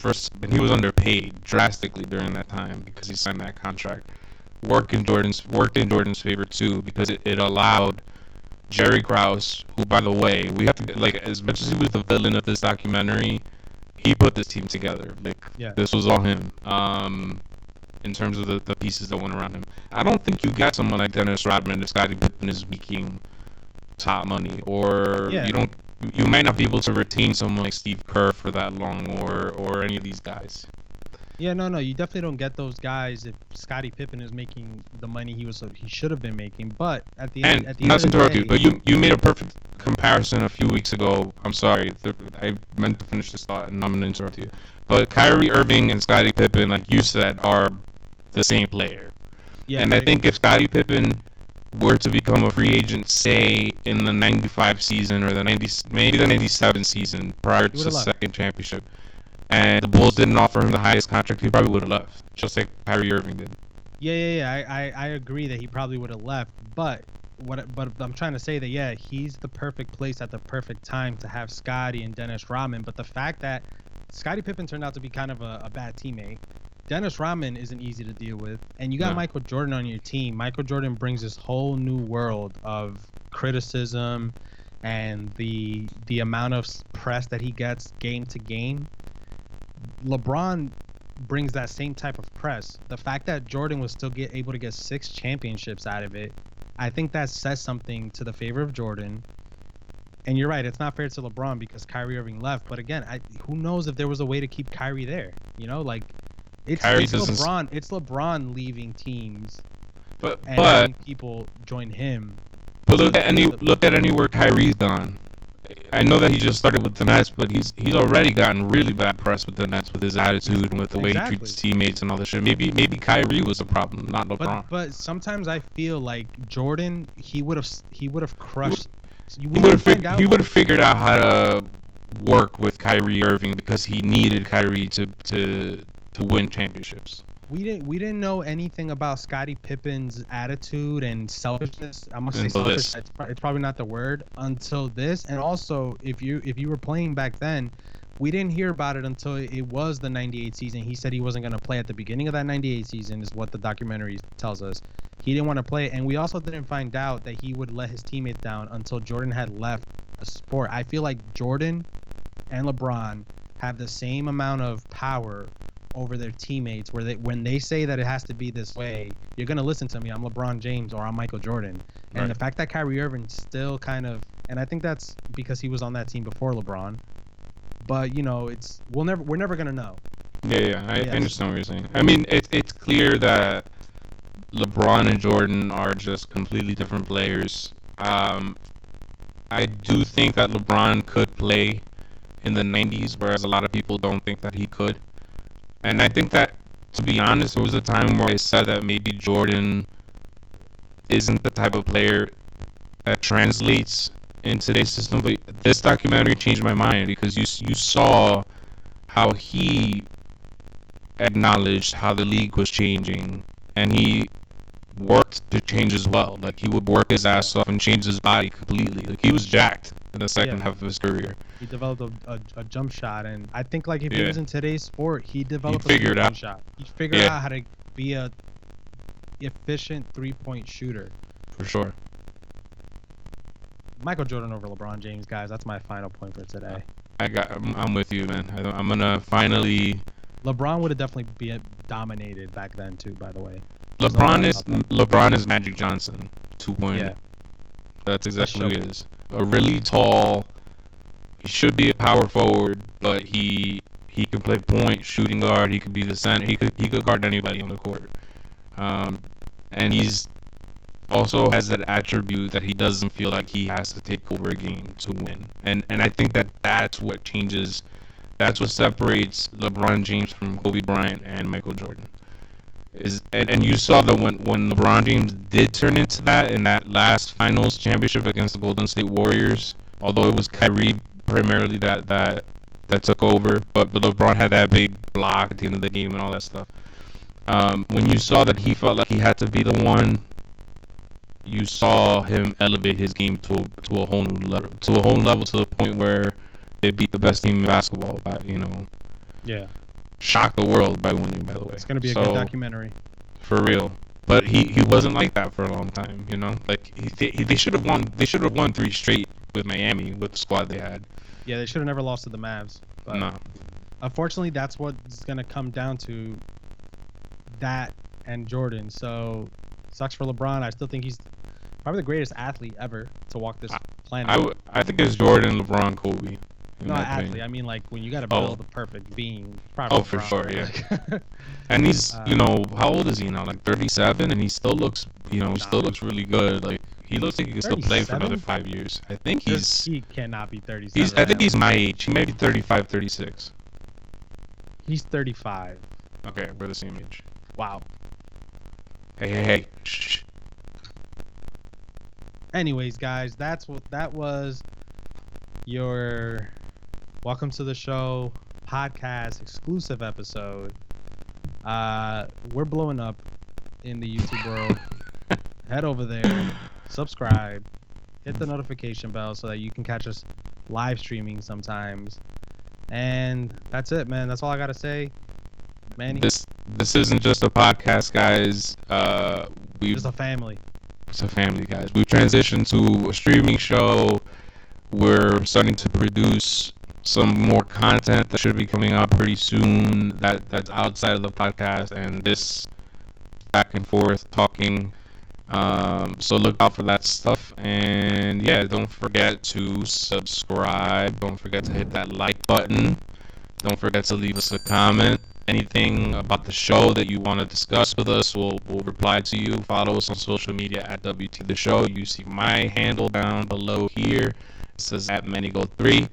and he was underpaid drastically during that time because he signed that contract. Worked in Jordan's favor too, because it allowed Jerry Krause, who, by the way, we have to, as much as he was the villain of this documentary, he put this team together. This was all him. In terms of the pieces that went around him, I don't think you got someone like Dennis Rodman if Scottie Pippen is making top money, or you might not be able to retain someone like Steve Kerr for that long, or any of these guys. Yeah, no, you definitely don't get those guys if Scottie Pippen is making the money he should have been making. But at the end of the day, but you made a perfect comparison a few weeks ago. I'm sorry, I meant to finish this thought, and I'm gonna interrupt you. But Kyrie Irving and Scottie Pippen, like you said, are the same player. Yeah, and I think if Scottie Pippen were to become a free agent, say in the '95 season or maybe the '97 season, prior to the second championship, and the Bulls didn't offer him the highest contract, he probably would have left, just like Kyrie Irving did. Yeah. I agree that he probably would have left, but I'm trying to say that he's the perfect place at the perfect time to have Scottie and Dennis Rodman. But the fact that Scottie Pippen turned out to be kind of a bad teammate, Dennis Rodman isn't easy to deal with, and you got Michael Jordan on your team. Michael Jordan brings this whole new world of criticism and the amount of press that he gets game to game. LeBron brings that same type of press. The fact that Jordan was still able to get 6 championships out of it, I think that says something to the favor of Jordan. And you're right, it's not fair to LeBron because Kyrie Irving left. But again, who knows if there was a way to keep Kyrie there? It's LeBron leaving teams, and people join him. But look at anywhere Kyrie's gone. I know that he just started with the Nets, but he's already gotten really bad press with the Nets with his attitude and with the way he treats teammates and all this shit. Maybe Kyrie was the problem, not LeBron. But sometimes I feel like Jordan, he would have crushed. He would have figured out how to work with Kyrie Irving because he needed Kyrie to win championships. We didn't know anything about Scottie Pippen's attitude and selfishness. I must say selfish. It's probably not the word until this. And also, if you were playing back then, we didn't hear about it until it was the '98 season. He said he wasn't going to play at the beginning of that '98 season, is what the documentary tells us. He didn't want to play, and we also didn't find out that he would let his teammates down until Jordan had left the sport. I feel like Jordan and LeBron have the same amount of power over their teammates, where when they say that it has to be this way, you're gonna listen to me. I'm LeBron James or I'm Michael Jordan. And the fact that Kyrie Irving still kind of, and I think that's because he was on that team before LeBron. But we're never gonna know. Yeah, I understand what you're saying. I mean, it's clear that LeBron and Jordan are just completely different players. I do think that LeBron could play in the '90s, whereas a lot of people don't think that he could. And I think that, to be honest, there was a time where I said that maybe Jordan isn't the type of player that translates in today's system. But this documentary changed my mind because you saw how he acknowledged how the league was changing, and he worked to change as well. Like, he would work his ass off and change his body completely. Like, he was jacked in the second half of his career. He developed a jump shot, and I think like if he was in today's sport, he developed a jump shot. He figured out how to be a efficient 3-point shooter. For sure. Michael Jordan over LeBron James, guys. That's my final point for today. I'm with you, man. I'm gonna finally. LeBron would have definitely been dominated back then too. By the way, LeBron is Magic Johnson 2.0. Yeah. That's exactly what he is. A really tall. He should be a power forward, but he can play point, shooting guard. He could be the center. He could guard anybody on the court. And he's also has that attribute that he doesn't feel like he has to take over a game to win. And I think that's what changes. That's what separates LeBron James from Kobe Bryant and Michael Jordan. And you saw that when LeBron James did turn into that in that last finals championship against the Golden State Warriors, although it was Kyrie primarily that took over, but LeBron had that big block at the end of the game and all that stuff. When you saw that he felt like he had to be the one, you saw him elevate his game to a whole new level, to the point where they beat the best team in basketball by shocked the world by winning. By the way, it's gonna be a good documentary for real. But he wasn't like that for a long time, Like they should have won. They should have won 3 straight with Miami with the squad they had. Yeah, they should have never lost to the Mavs. But no. Unfortunately, that's what's gonna come down to. That and Jordan. So sucks for LeBron. I still think he's probably the greatest athlete ever to walk this planet. I think it's Jordan, LeBron, Kobe. No, athlete. I mean, like when you got to build the perfect being. Probably LeBron, for sure, yeah. And he's, how old is he now? Like 37, and he still looks, still looks really good. Like he looks like he can still play for another 5 years. I think he cannot be 37. I think he's my age. He may be 35, 36. He's 35. Okay, we're the same age. Wow. Hey. Shh. Anyways, guys, that was your Welcome to the Show podcast exclusive episode. We're blowing up in the YouTube world. Head over there, subscribe, hit the notification bell so that you can catch us live streaming sometimes. And that's it, man. That's all I gotta say. Manny. This isn't just a podcast, guys. It's a family. It's a family, guys. We've transitioned to a streaming show. We're starting to produce some more content that should be coming out pretty soon. That's outside of the podcast and this back and forth talking. So look out for that stuff. And yeah, don't forget to subscribe. Don't forget to hit that like button. Don't forget to leave us a comment. Anything about the show that you want to discuss with us, we'll reply to you. Follow us on social media at WT The Show. You see my handle down below here. This is at Manigo3.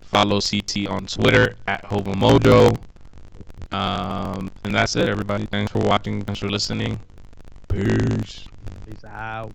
Follow CT on Twitter at Hovamojo. And that's it, everybody. Thanks for watching. Thanks for listening. Peace. Peace out.